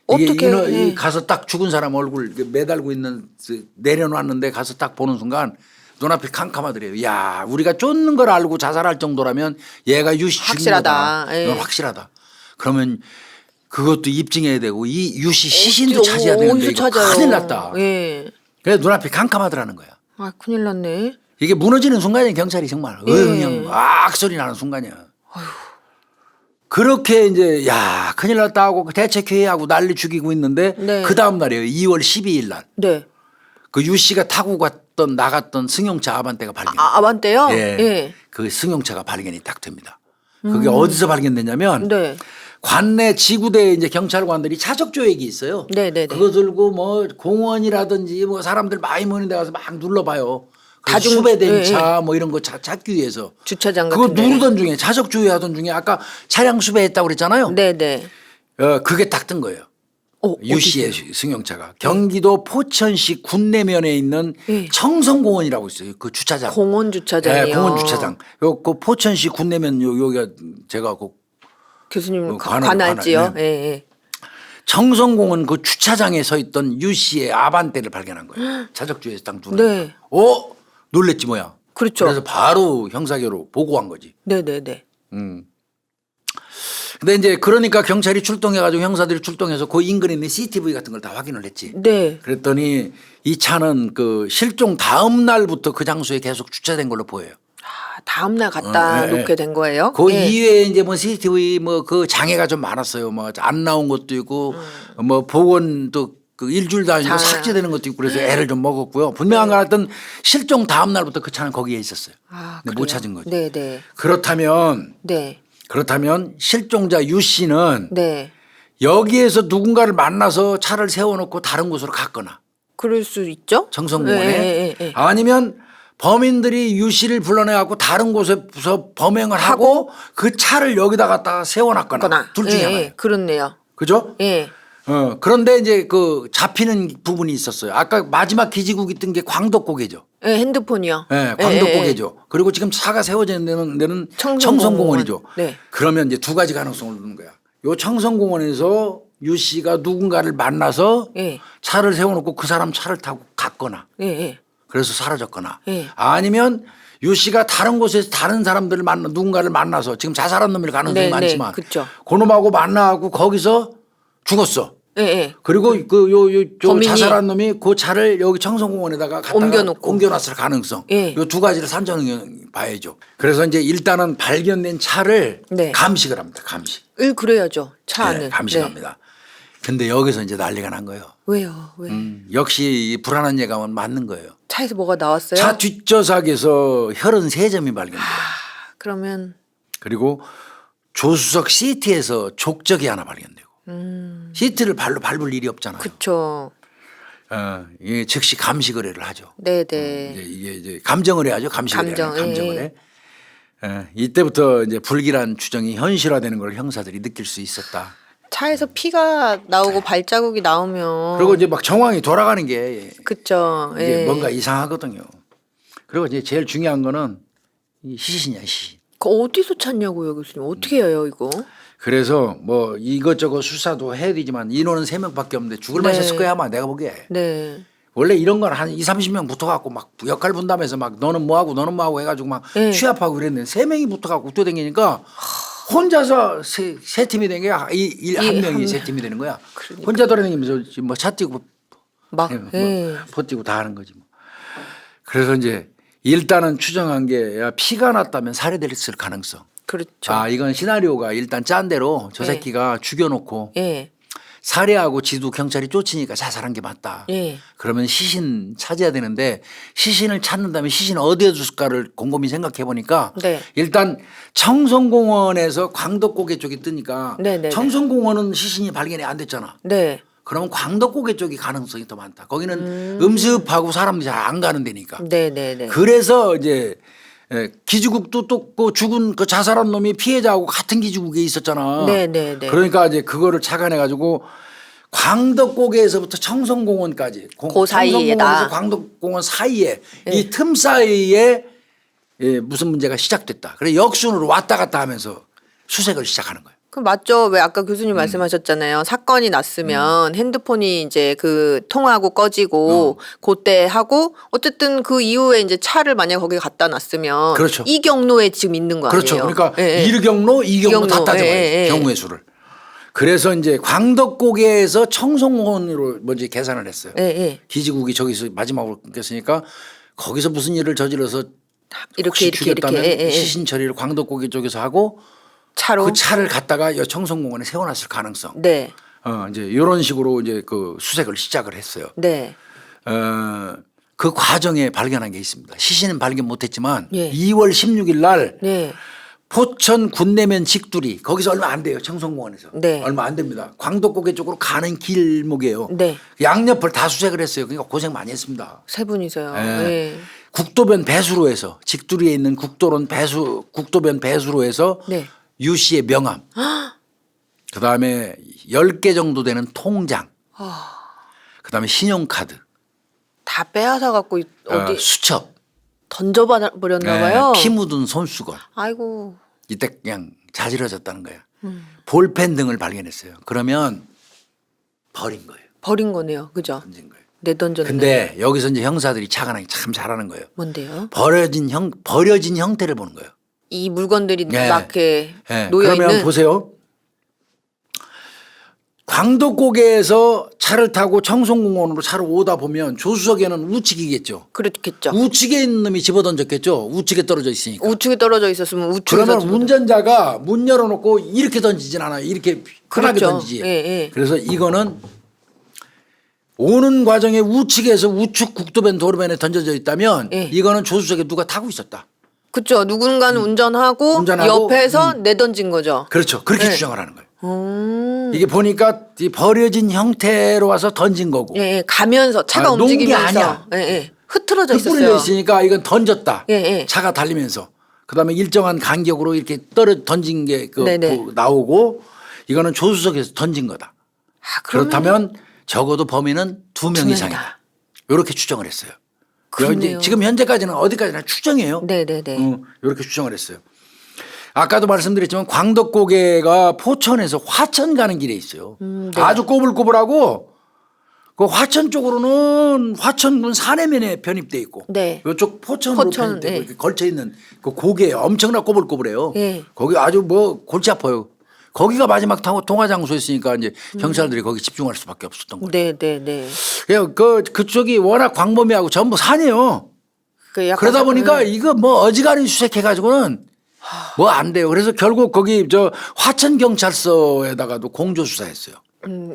어떻게 이 가서 딱 죽은 사람 얼굴 매달고 있는 내려놨는데 가서 딱 보는 순간 눈앞이 캄캄하더래요. 야, 우리가 쫓는 걸 알고 자살할 정도라면 얘가 유 씨 죽인 확실하다. 거다. 예. 이건 확실하다. 그러면 그것도 입증해야 되고 이 유 씨 시신도 찾아야 되는데 어디서 이거 찾아요? 큰일 났다. 예. 그래서 눈앞이 캄캄하더라는 거야. 아 큰일 났네. 이게 무너지는 순간에 경찰이 정말 예. 그냥 악 소리 나는 순간이야. 그렇게 이제 야 큰일 났다 하고 대책회의하고 난리 죽이고 있는데 네. 그 다음 날이에요. 2월 12일 날. 네. 그 유 씨가 타고 갔던 나갔던 승용차 아반떼가 발견. 아반떼요? 예. 예. 그 승용차가 발견이 딱 됩니다. 그게 어디서 발견됐냐면 네. 관내 지구대 이제 경찰관들이 차적 조획이 있어요. 네네네. 그거 들고 뭐 공원이라든지 뭐 사람들 많이 모이는 데 가서 막 눌러봐요. 다중- 수배된 예, 차 뭐 이런 거 찾기 위해서. 주차장 그거 같은 데. 누르던 중에 차적 조회하던 중에 아까 차량 수배했다고 그랬잖아요. 네네. 그게 딱 뜬 거예요. 유 어디 씨의 있어요? 승용차가 경기도 포천시 군내면에 있는 예. 청성공원이라고 있어요. 그 주차장. 공원 주차장이요. 네, 공원 주차장. 그 포천시 군내면 여기가 제가 그 교수님 관할, 관할지요? 관할, 네. 예, 예. 청성공원 그 주차장에 서 있던 유 씨의 아반떼를 발견한 거예요. 차적주에서 딱 누르니까. 네. 놀랬지 뭐야. 그렇죠. 그래서 바로 형사계로 보고한 거지. 네네네. 근데 이제 그러니까 경찰이 출동해가지고 형사들이 출동해서 그 인근에 있는 CCTV 같은 걸 다 확인을 했지. 네. 그랬더니 이 차는 그 실종 다음 날부터 그 장소에 계속 주차된 걸로 보여요. 다음 날 갖다 예, 예. 놓게 된 거예요? 그 예. 이외에 이제 뭐 CCTV 뭐 그 장애가 좀 많았어요. 뭐 안 나온 것도 있고 뭐 복원도 그 일주일 단위로 잘. 삭제되는 것도 있고 그래서 애를 좀 먹었고요. 분명한 건 하여튼 실종 다음 날부터 그 차는 거기에 있었어요. 근데 못 그래요? 찾은 거죠. 네네. 그렇다면 실종자 유 씨는 네. 여기에서 누군가를 만나서 차를 세워놓고 다른 곳으로 갔거나 그럴 수 있죠? 청성공원에 예, 예, 예. 아니면 범인들이 유 씨를 불러내갖고 다른 곳에서 범행을 하고 그 차를 여기다 갖다가 세워놨거나 거나. 둘 중에 예, 하나예요. 예. 그렇네요. 그죠? 예. 그런데 이제 그 잡히는 부분이 있었어요. 아까 마지막 기지국이 뜬 게 광덕고개죠. 예, 핸드폰이요. 예, 광덕고개죠. 그리고 지금 차가 세워져 있는 데는 청성공원이죠. 네. 그러면 이제 두 가지 가능성을 두는 거야. 요 청성공원에서 유 씨가 누군가를 만나서 예. 차를 세워놓고 그 사람 차를 타고 갔거나 예, 예. 그래서 사라졌거나 예. 아니면 유 씨가 다른 곳에서 다른 사람들을 만나 누군가를 만나서 지금 자살한 놈일 가능성이 네, 많지만 네, 그쵸. 그놈하고 만나고 거기서 죽었어. 예, 예. 그리고 그 범인이 자살한 놈이 그 차를 여기 청성공원에다가 갖다가 옮겨놓고. 옮겨놨을 가능성. 예. 요 두 가지를 산정해 봐야죠. 그래서 이제 일단은 발견된 차를 네. 감식을 합니다. 감식. 그래야죠. 차 안을. 네, 감식합니다. 근데 여기서 이제 난리가 난 거예요. 왜요? 왜? 역시 이 불안한 예감은 맞는 거예요. 차에서 뭐가 나왔어요? 차 뒷좌석에서 혈흔 3점이 발견돼요. 그러면 그리고 조수석 시트에서 족적이 하나 발견되고 시트를 발로 밟을 일이 없잖아요. 그쵸. 이게 즉시 감식 의뢰를 하죠. 네네. 이게 이제 감정 의뢰하죠. 감식 감정, 의뢰. 감정 예. 의뢰. 이때부터 이제 불길한 추정이 현실화되는 걸 형사들이 느낄 수 있었다. 차에서 피가 나오고 발자국이 나오면 그리고 이제 막 정황이 돌아가는 게 그쵸. 이게 예. 뭔가 이상하거든요. 그리고 이제 제일 중요한 거는 이 시신이야 시신. 그 어디서 찾냐고요, 교수님? 어떻게 해요, 이거? 그래서 뭐 이것저것 수사도 해야 되지만 인원은 3명밖에 없는데 죽을 네. 맛이었을 거야 아마 내가 보기에. 네. 원래 이런 건 한 20, 30명 붙어갖고 막 역할 분담해서 막 너는 뭐하고 너는 뭐하고 해가지고 막 네. 취합하고 그랬는데 3명이 붙어갖고 뛰어다니니까 혼자서 세 팀이 된 게 한 명이 세 팀이 되는 거야. 그러니까. 혼자 돌아다니면서 뭐 차 뛰고 막 예. 버티고 다 하는 거지 뭐. 그래서 이제 일단은 추정한 게 야, 피가 났다면 살해됐을 가능성. 그렇죠. 이건 시나리오가 일단 짠 대로 저 네. 새끼가 죽여놓고 예. 살해하고 지도 경찰이 쫓으니까 자살한 게 맞다. 예. 그러면 시신 찾아야 되는데 시신을 찾는다면 시신 어디에 뒀을까를 곰곰이 생각해 보니까 네. 일단 청성공원에서 광덕고개 쪽이 뜨니까 네네네. 청성공원은 시신이 발견이 안 됐잖아. 네. 그러면 광덕고개 쪽이 가능성이 더 많다. 거기는 음습하고 사람들이 잘 안 가는 데니까. 네네네. 그래서 이제 기지국도 또 그 죽은 그 자살한 놈이 피해자하고 같은 기지국에 있었잖아. 네네네. 그러니까 이제 그거를 착안해 가지고 광덕고개에서부터 청성공원까지 그 사이에다. 청성공원에서 광덕공원 사이에 네. 이 틈 사이에 무슨 문제가 시작됐다. 그래 역순으로 왔다 갔다 하면서 수색을 시작하는 거예요. 그 맞죠. 왜 아까 교수님 말씀하셨잖아요. 사건이 났으면 핸드폰이 이제 그 통하고 꺼지고 그때 하고 어쨌든 그 이후에 이제 차를 만약 거기 갖다 놨으면 그렇죠. 이 경로에 지금 있는 거 그렇죠. 아니에요? 그러니까 예, 예. 1경로, 2경로 다 경로. 따져봐요. 예, 예. 경우의 수를. 그래서 이제 광덕고개에서 청성공원으로 먼저 계산을 했어요. 예, 예. 기지국이 저기서 마지막으로 끊겼으니까 거기서 무슨 일을 저질러서 이렇게 혹시 이렇게 죽였다면 이렇게 예, 예. 시신 처리를 광덕고개 쪽에서 하고 차로 그 차를 갖다가 여 청성공원에 세워놨을 가능성. 네. 이제 이런 식으로 이제 그 수색을 시작을 했어요. 네. 그 과정에 발견한 게 있습니다. 시신은 발견 못했지만 예. 2월 16일 날 네. 포천 군내면 직두리 거기서 얼마 안 돼요. 청송공원에서. 네. 얼마 안 됩니다. 광덕고개 쪽으로 가는 길목이에요. 네. 양옆을 다 수색을 했어요. 그러니까 고생 많이 했습니다. 세 분이서요. 예. 네. 국도변 배수로 해서 직두리에 있는 국도변 배수로 해서 네. 유 씨의 명함 그다음에 10개 정도 되는 통장 그다음에 신용카드 다 빼앗아 갖고 어디 수첩 던져버렸나 봐요. 피 묻은 손수건 아이고. 이때 그냥 자지러졌다는 거예요. 볼펜 등을 발견했어요. 그러면 버린 거예요. 버린 거네요. 그죠? 던진 거예요. 내던졌네. 근데 여기서 이제 형사들이 착안하기 참 잘하는 거예요. 뭔데요? 버려진 형태를 보는 거예요. 이 물건들이 네. 막 이렇게 네. 놓여 그러면 있는. 보세요. 광덕고개에서 차를 타고 청송공원으로 차로 오다 보면 조수석에는 우측이겠죠. 그렇겠죠. 우측에 있는 놈이 집어던졌겠죠. 우측에 떨어져 있으니까. 우측에 떨어져 있었으면 우측에서 그러면 운전자가 문 열어놓고 이렇게 던지진 않아요. 이렇게 편하게 그렇죠. 던지지. 예, 예. 그래서 이거는 오는 과정에 우측에서 우측 국도변 도로변에 던져져 있다면 예. 이거는 조수석에 누가 타고 있었다. 그렇죠. 누군가는 운전하고 옆에서 내던진 거죠. 그렇죠. 그렇게 네. 주장을 하는 거예요. 이게 보니까 이 버려진 형태로 와서 던진 거고. 예, 예. 가면서 차가 놓은 게 움직이면서 아니야. 예, 예. 흐트러져 흩뿌려 있었어요. 있으니까 이건 던졌다. 예, 예. 차가 달리면서. 그다음에 일정한 간격으로 이렇게 던진 게 네네. 나오고 이거는 조수석에서 던진 거다. 아, 그러면 그렇다면 적어도 범인은 2명 명이다. 이상이다. 이렇게 추정을 했어요. 그렇네요. 지금 현재까지는 어디까지나 추정이에요. 네네네. 이렇게 추정을 했어요. 아까도 말씀드렸지만 광덕고개가 포천에서 화천 가는 길에 있어요. 네. 아주 꼬불꼬불하고 그 화천 쪽으로는 화천군 사내면에 편입돼 있고 네. 이쪽 포천으로 포천, 편입되고 네. 이렇게 걸쳐 있는 그 고개 엄청나 꼬불꼬불해요. 네. 거기 아주 뭐 골치 아파요. 거기가 마지막 통화 장소였으니까 이제 경찰들이 거기 집중할 수밖에 없었던 거예요. 네네네. 그쪽이 워낙 광범위하고 전부 산이에요. 그 약간 그러다 보니까 네. 이거 뭐 어지간히 수색해가지고는 뭐 안 돼요. 그래서 결국 거기 저 화천 경찰서에다가도 공조 수사했어요.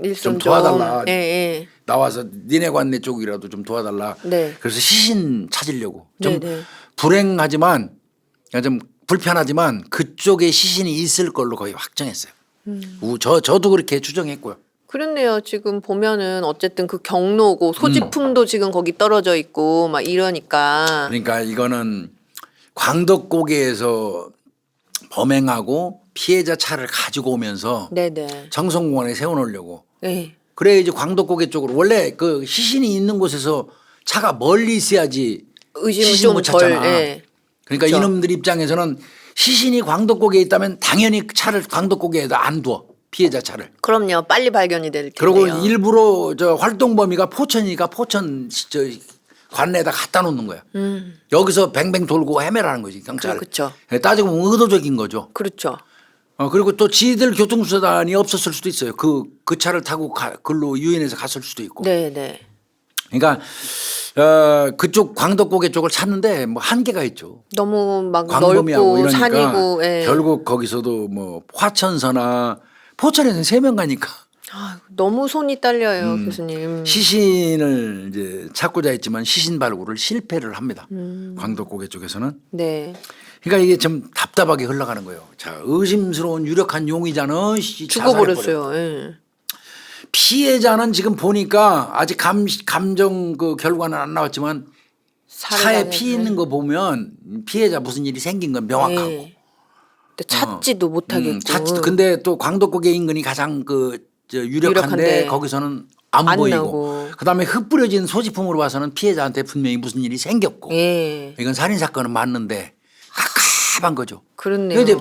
일선 좀 도와달라. 예, 예. 나와서 니네 관내 쪽이라도 좀 도와달라. 네. 그래서 시신 찾으려고 좀 네네. 불행하지만 좀 불편하지만 그쪽에 시신이 있을 걸로 거의 확정했어요. 저도 그렇게 추정했고요. 그렇네요. 지금 보면은 어쨌든 그 경로고 소지품도 지금 거기 떨어져 있고 막 이러니까. 그러니까 이거는 광덕고개에서 범행하고 피해자 차를 가지고 오면서 네네. 청송공원에 세워놓으려고. 예. 그래 이제 광덕고개 쪽으로 원래 그 시신이 있는 곳에서 차가 멀리 있어야지 의심을 시신 못 좀 덜. 찾잖아. 예. 그러니까 그렇죠. 이놈들 입장에서는 시신이 광덕고개에 있다면 당연히 차를 광덕고개에다 안 두어. 피해자 차를. 그럼요. 빨리 발견이 될 텐데요. 그리고 일부러 저 활동 범위가 포천이니까 포천 저 관내에다 갖다 놓는 거야. 여기서 뱅뱅 돌고 헤매라는 거지 경찰. 그렇죠. 따지고 보면 의도적인 거죠. 그렇죠. 그리고 또 지들 교통수단이 없었을 수도 있어요. 그 차를 타고 글로 유인해서 갔을 수도 있고. 네네. 그러니까 그쪽 광덕고개 쪽을 찾는데 뭐 한계가 있죠. 너무 막 광범위하고 넓고 이러니까 산이고. 예. 결국 거기서도 뭐 화천서나 포천에는 3명 가니까 아, 너무 손이 딸려요, 교수님. 시신을 이제 찾고자 했지만 시신 발굴을 실패를 합니다. 광덕고개 쪽에서는. 네. 그러니까 이게 좀 답답하게 흘러가는 거예요. 자, 의심스러운 유력한 용의자는 자살해버렸고. 죽어버렸어요. 예. 피해자는 지금 보니까 아직 감정 그 결과는 안 나왔지만 차에 피 있는 거 보면 피해자 무슨 일이 생긴 건 명확하고. 예. 근데 찾지도 못하겠고. 근데 또 광덕고개 인근이 가장 유력한데 유력한데 거기서는 안 안 보이고. 나오고. 그다음에 흩뿌려진 소지품으로 봐서는 피해자한테 분명히 무슨 일이 생겼고. 예. 이건 살인 사건은 맞는데 아깝한 거죠. 그렇네요. 이제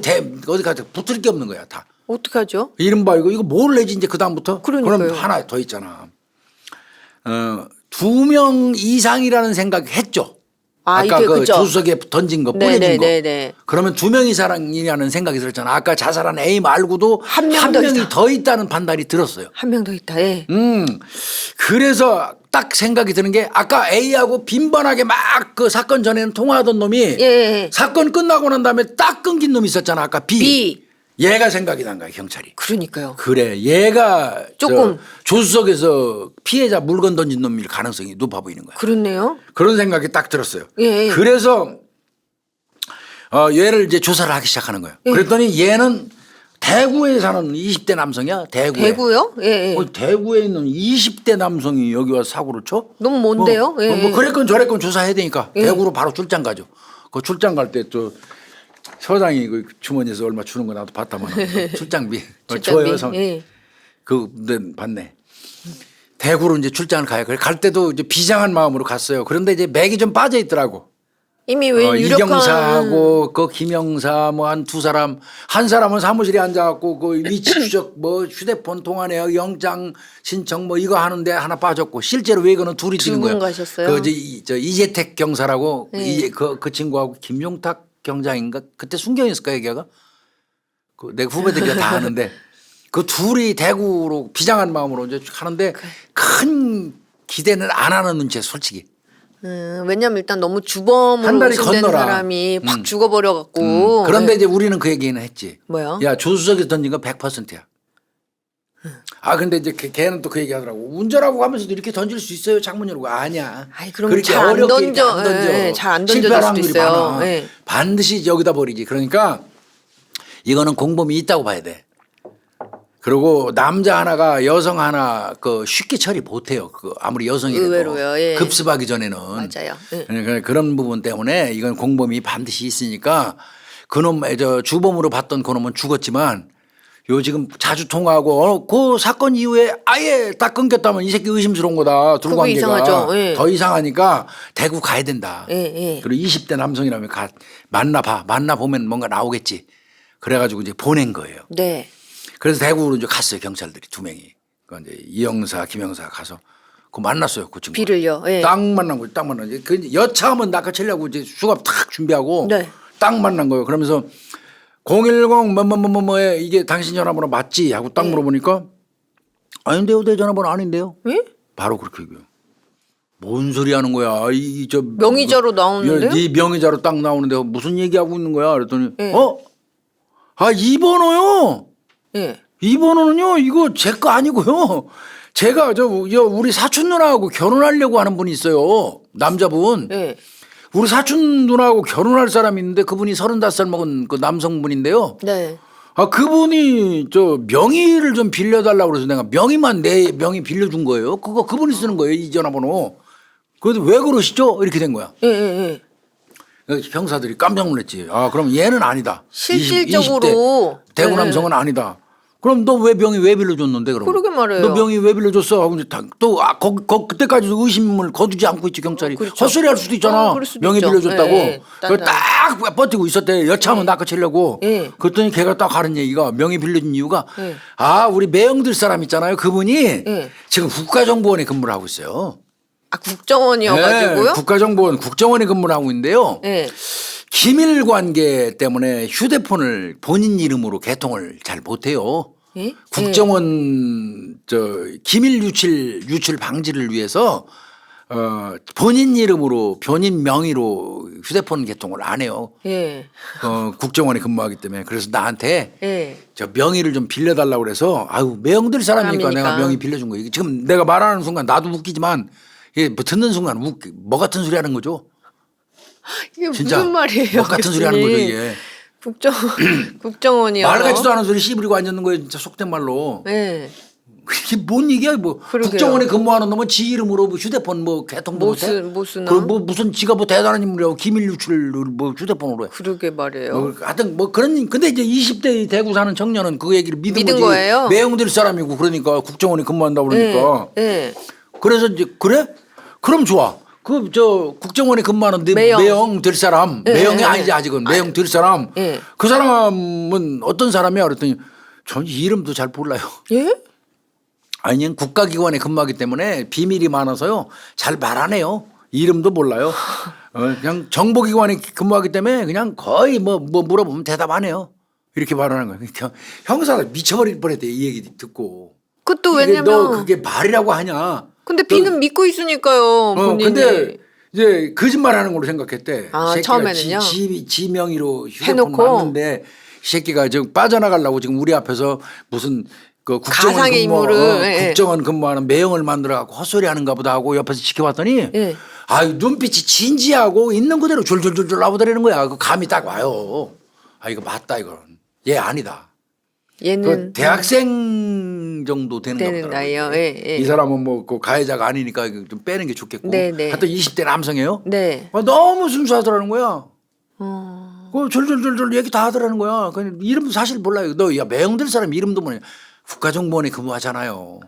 어디 가서 붙을 게 없는 거야 다. 어떡하죠? 이른바 이거 뭘 내지 이제 그 다음부터? 그러니까요. 그럼 하나 더 있잖아. 2명 이상이라는 생각 했죠. 아, 아까 이게 그 그죠? 조수석에 던진 거 뿌려진 거. 네네네. 그러면 2명 이상이라는 생각이 들었잖아. 아까 자살한 A 말고도 한 한 명 더 명이 있다. 더 있다는 판단이 들었어요. 한 명 더 있다. 예. 그래서 딱 생각이 드는 게 아까 A하고 빈번하게 막 그 사건 전에는 통화하던 놈이 예. 사건 끝나고 난 다음에 딱 끊긴 놈이 있었잖아. 아까 B. B. 얘가 생각이 난 거야 경찰이. 그러니까요. 그래 얘가 조금. 조수석에서 피해자 물건 던진 놈일 가능성이 높아 보이는 거야. 그렇네요. 그런 생각이 딱 들었어요. 예. 그래서 얘를 이제 조사를 하기 시작하는 거예요. 예. 그랬더니 얘는 대구에 사는 20대 남성이야. 대구요? 예. 대구에 있는 20대 남성이 여기 와서 사고를 쳐? 너무 먼데요? 예. 뭐 그랬건 저랬건 조사해야 되니까 예. 대구로 바로 출장 가죠. 그 출장 갈 때 저 서장이 그 주머니에서 얼마 주는 거 나도 봤다만 출장비 줘요. 예. 그 받네. 대구로 이제 출장을 가요. 갈 때도 이제 비장한 마음으로 갔어요. 그런데 이제 맥이 좀 빠져 있더라고. 이미 왜 유력한 이경사하고 그 김영사 뭐 한 두 사람, 한 사람은 사무실에 앉아갖고 그 위치 추적 뭐 휴대폰 통화 내역 영장 신청 뭐 이거 하는데 하나 빠졌고 실제로 외거는 둘이 두 찍은 분 거예요. 가셨어요? 저 이재택 경사라고 네. 그 친구하고 김용탁 경장인가 그때 순경이었을까 얘기가 내 후배들이 다 아는데 그 둘이 대구로 비장한 마음으로 이제 하는데 큰 기대는 안 하는 눈치야 솔직히. 왜냐면 일단 너무 주범으로 한 다리 의심되는 건너라. 사람이 확 죽어버려갖고. 그런데 예. 이제 우리는 그 얘기는 했지. 뭐요? 야 조수석에서 던진 건 100%야. 근데 이제 걔는 또 그 얘기 하더라고. 운전하고 가면서도 이렇게 던질 수 있어요. 창문 열고. 아니야. 아이, 그럼 그렇게 잘안 어렵게 던져. 안 던져. 예, 잘안 던져질 실패할 수도 확률이 있어요. 많아. 예. 반드시 여기다 버리지. 그러니까 이거는 공범이 있다고 봐야 돼. 그리고 남자 하나가 여성 하나 그 쉽게 처리 못해요. 그 아무리 여성이라도 의외로요. 예. 급습하기 전에는 맞아요. 예. 그러니까 그런 부분 때문에 이건 공범이 반드시 있으니까 그놈 저 주범으로 봤던 그놈은 죽었지만 요 지금 자주 통화하고 그 사건 이후에 아예 딱 끊겼다면 이 새끼 의심스러운 거다. 둘 그거 관계가 이상하죠. 예. 더 이상하니까 대구 가야 된다. 예. 그리고 20대 남성이라면 만나 보면 뭔가 나오겠지. 그래가지고 이제 보낸 거예요. 네. 그래서 대구로 이제 갔어요 경찰들이 두 명이. 그 이제 이영사, 김영사 가서 그 만났어요 그 친구. 비를요. 예. 딱 만난 거예요. 딱 만난 거예요. 그 여차하면 낚아채려고 이제 수갑 탁 준비하고 네. 딱 만난 거예요. 그러면서 010 뭐뭐뭐뭐에 이게 당신 전화번호 맞지? 하고 딱 물어보니까 아닌데요, 내 전화번호 아닌데요. 예? 바로 그렇게 얘기해요. 뭔 소리 하는 거야? 저 명의자로 나오는데요? 네 명의자로 딱 나오는데 무슨 얘기하고 있는 거야? 그랬더니 예. 이 번호요. 예. 이 번호는요, 이거 제 거 아니고요. 제가 우리 사촌 누나하고 결혼하려고 하는 분이 있어요. 남자분. 예. 우리 사촌 누나하고 결혼할 사람이 있는데 그분이 35살 먹은 그 남성분인데요. 네. 그분이 저 명의를 좀 빌려달라고 그래서 내가 명의만 내 명의 빌려준 거예요. 그분이 쓰는 거예요. 이 전화번호. 그런데 왜 그러시죠? 이렇게 된 거야. 예. 형사들이 깜짝 놀랐지. 그럼 얘는 아니다. 실질적으로 20대 대구 네. 남성은 아니다. 그럼 너 왜 명의 왜 빌려줬는데 그럼? 그러게 말해요. 너 명의 왜 빌려줬어? 하고 이제 또 그때까지 의심을 거두지 않고 있지 경찰이. 그렇죠. 헛소리 할 수도 있잖아. 그럴 수도 명의 있죠. 빌려줬다고. 예. 그걸 딱 버티고 있었대. 여차하면 낚아채려고. 예. 그랬더니 걔가 딱 하는 얘기가 명의 빌려준 이유가 예. 우리 매형들 사람 있잖아요. 그분이 예. 지금 국가정보원에 근무를 하고 있어요. 국정원이어가지고요? 네, 국정원에 근무를 하고 있는데요. 예. 기밀 관계 때문에 휴대폰을 본인 이름으로 개통을 잘 못해요. 예? 국정원 기밀 유출 방지를 위해서 본인 이름으로 본인 명의로 휴대폰 개통을 안 해요. 예. 국정원에 근무하기 때문에 그래서 나한테 예. 저 명의를 좀 빌려달라고 그래서 매형들 사람이니까 내가 명의 빌려준 거예요. 지금 내가 말하는 순간 나도 웃기지만 이게 뭐 듣는 순간 뭐 같은 소리 하는 거죠. 이게 진짜 무슨 말이에요? 뭐 같은 소리 하는 거죠 이게. 국정원이요. 말 같지도 않은 소리 씨부리고 앉았는 거예요. 진짜 속된 말로. 예. 이게 뭔 얘기야 뭐. 그러게요. 국정원에 근무하는 놈은 지 이름으로 뭐 휴대폰 뭐 개통도 못해. 무슨 무슨 지가 뭐 대단한 인물이라고 기밀 유출을 뭐 휴대폰으로 해. 그러게 말이에요. 하여튼 뭐 그런 근데 이제 20대 대구 사는 청년은 그 얘기를 믿은 거지. 거예요? 매형들 사람이고 그러니까 국정원에 근무한다고 그러니까. 예. 그래서 이제 그래? 그럼 좋아. 국정원에 근무하는 매형 될 사람, 예, 매형이 예, 아니지 아직은 매형 될 사람. 예. 그 사람은 어떤 사람이야? 그랬더니 전 이름도 잘 몰라요. 예? 아니 국가기관에 근무하기 때문에 비밀이 많아서요 잘 말 안 해요. 이름도 몰라요. 그냥 정보기관에 근무하기 때문에 그냥 거의 뭐 물어보면 대답 안 해요. 이렇게 말하는 거예요. 그러니까 형사가 미쳐버릴 뻔했대 이 얘기 듣고. 그것도 이게 왜냐면 너 그게 말이라고 하냐? 근데 비는 믿고 있으니까요. 본인이. 근데 이제 거짓말하는 걸로 생각했대. 새끼가 처음에는요? 지 명의로 휴대폰 해놓고? 맞는데 새끼가 지금 빠져나가려고 지금 우리 앞에서 무슨 그 가상의 인물을 예. 국정원 근무하는 매형을 만들어 갖고 헛소리 하는가 보다 하고 옆에서 지켜봤더니 예. 아유 눈빛이 진지하고 있는 그대로 줄줄줄줄 나오더라는 거야. 그 감이 딱 와요. 아 이거 맞다 이건. 얘 아니다. 얘는 그 대학생 정도 되는가 되는 보더라고요. 나이요. 예, 예. 이 사람은 뭐 그 가해자가 아니니까 좀 빼는 게 좋겠고. 네. 하여튼 20대 남성이에요. 네. 너무 순수하더라는 거야. 어. 그 줄줄줄줄 얘기 다 하더라는 거야. 그 이름도 사실 몰라요. 너 야 매형될 사람 이름도 뭐냐. 국가정보원에 근무하잖아요.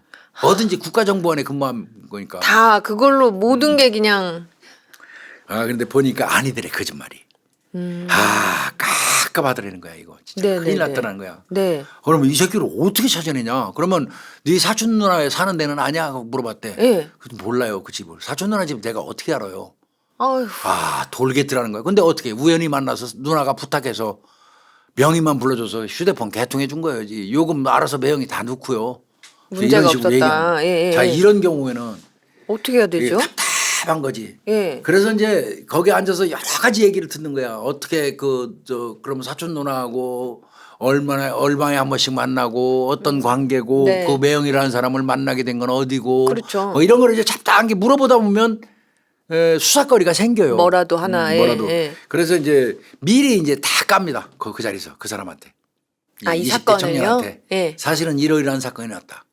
뭐든지 국가정보원에 근무한 거니까. 다 그걸로 모든 게 그냥 아 그런데 보니까 아니더래 거짓말이. 아 깝깝하더라는 거야 이거. 진짜 네, 큰일 네, 났다는 거야. 네. 그러면 이 새끼를 어떻게 찾아내냐. 그러면 네 사촌 누나 사는 데는 아냐 하고 물어봤대. 예. 그래도 몰라요 그 집을. 사촌 누나 집 내가 어떻게 알아요. 아유. 아 돌겠더라는 거야. 근데 어떻게 우연히 만나서 누나가 부탁해서 명의만 불러줘서 휴대폰 개통해 준 거예요. 요금 알아서 매형이 다 넣고요. 문제가 이런 식으로 없었다. 얘기하는. 예, 예, 자 예. 이런 경우에는 어떻게 해야 이게 되죠? 답답한 거지. 예. 그래서 이제 거기 앉아서 여러 가지 얘기를 듣는 거야. 어떻게 그러면 사촌 누나하고 얼마에 한 번씩 만나고 어떤 관계고 네. 그 매형이라는 사람을 만나게 된 건 어디고 그렇죠. 뭐 이런 걸 이제 잡다하게 물어보다 보면 수사거리가 생겨요. 뭐라도 하나, 예, 뭐라도. 예. 그래서 이제 미리 이제 다 깝니다. 그 자리에서 그 사람한테. 아, 이 20대 사건을요? 청년한테. 예. 사실은 이러이러한 사건이 났다.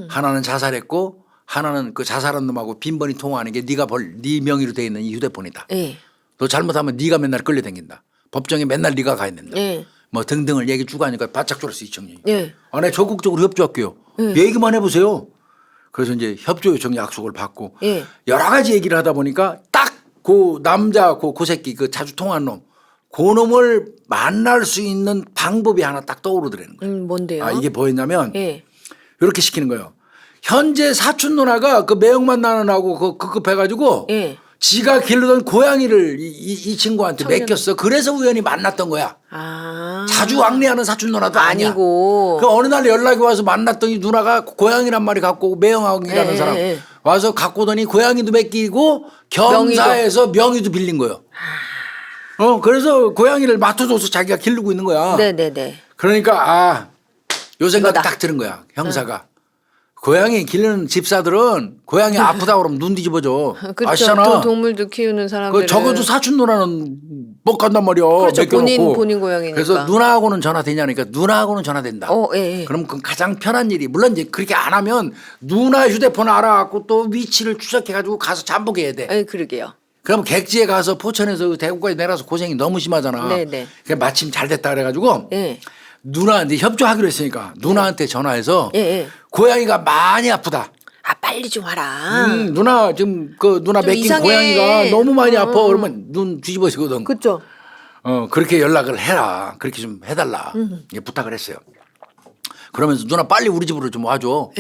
하나는 자살했고 하나는 그 자살한 놈하고 빈번히 통화하는 게 네 명의로 돼 있는 이 휴대폰이다. 예. 너 잘못하면 네가 맨날 끌려다닌다. 법정에 맨날 네가 가야 된다. 예. 뭐 등등을 얘기 주고 하니까 바짝 졸았어 이 청년이. 예. 아, 네 적극적으로 협조할게요. 얘기만 해보세요. 그래서 이제 협조 요청 약속을 받고 예. 여러 가지 얘기를 하다 보니까 딱 그 남자 그 새끼 그 자주 통화한 놈 그 놈을 만날 수 있는 방법이 하나 딱 떠오르더라는 거예요. 뭔데요? 아, 이게 뭐였냐면 예. 이렇게 시키는 거예요. 현재 사촌 누나가 그 매형 만나는 하고 그 급급해가지고 예. 지가 기르던 고양이를 이 친구한테 청년. 맡겼어. 그래서 우연히 만났던 거야. 아. 자주 왕래하는 사촌 누나도 아니야. 아니고. 그 어느 날 연락이 와서 만났더니 누나가 고양이란 마리 갖고 오고 매형이라는 예, 사람 예. 와서 갖고 오더니 고양이도 맡기고 겸사해서 명의도 빌린 거예요. 그래서 고양이를 맡아줘서 자기가 기르고 있는 거야. 네네네. 그러니까 요 생각이 이거다. 딱 드는 거야. 형사가. 고양이 기르는 집사들은 고양이 아프다 그러면 눈 뒤집어져. 그렇죠. 아시잖아. 동물도 키우는 사람들. 그 적어도 사촌 누나는 못 간단 말이야. 그렇죠. 맡겨놓고. 본인 고양이니까. 그래서 누나하고는 전화되냐니까 누나하고는 전화된다. 예. 그럼 그 가장 편한 일이 물론 이제 그렇게 안 하면 누나 휴대폰 알아갖고 또 위치를 추적해가지고 가서 잠복해야 돼. 예, 그러게요. 그럼 객지에 가서 포천에서 대구까지 내려서 고생이 너무 심하잖아. 네네. 그게 마침 잘 됐다 그래가지고 예. 누나한테 협조하기로 했으니까 누나한테 전화해서 예, 예. 고양이가 많이 아프다. 아, 빨리 좀 와라. 누나 지금 그 누나 좀 맡긴 이상해. 고양이가 너무 많이 아파. 그러면 눈 뒤집어지거든. 그렇죠. 그렇게 연락을 해라. 그렇게 좀 해달라. 이렇게 부탁을 했어요. 그러면서 누나 빨리 우리 집으로 좀 와줘.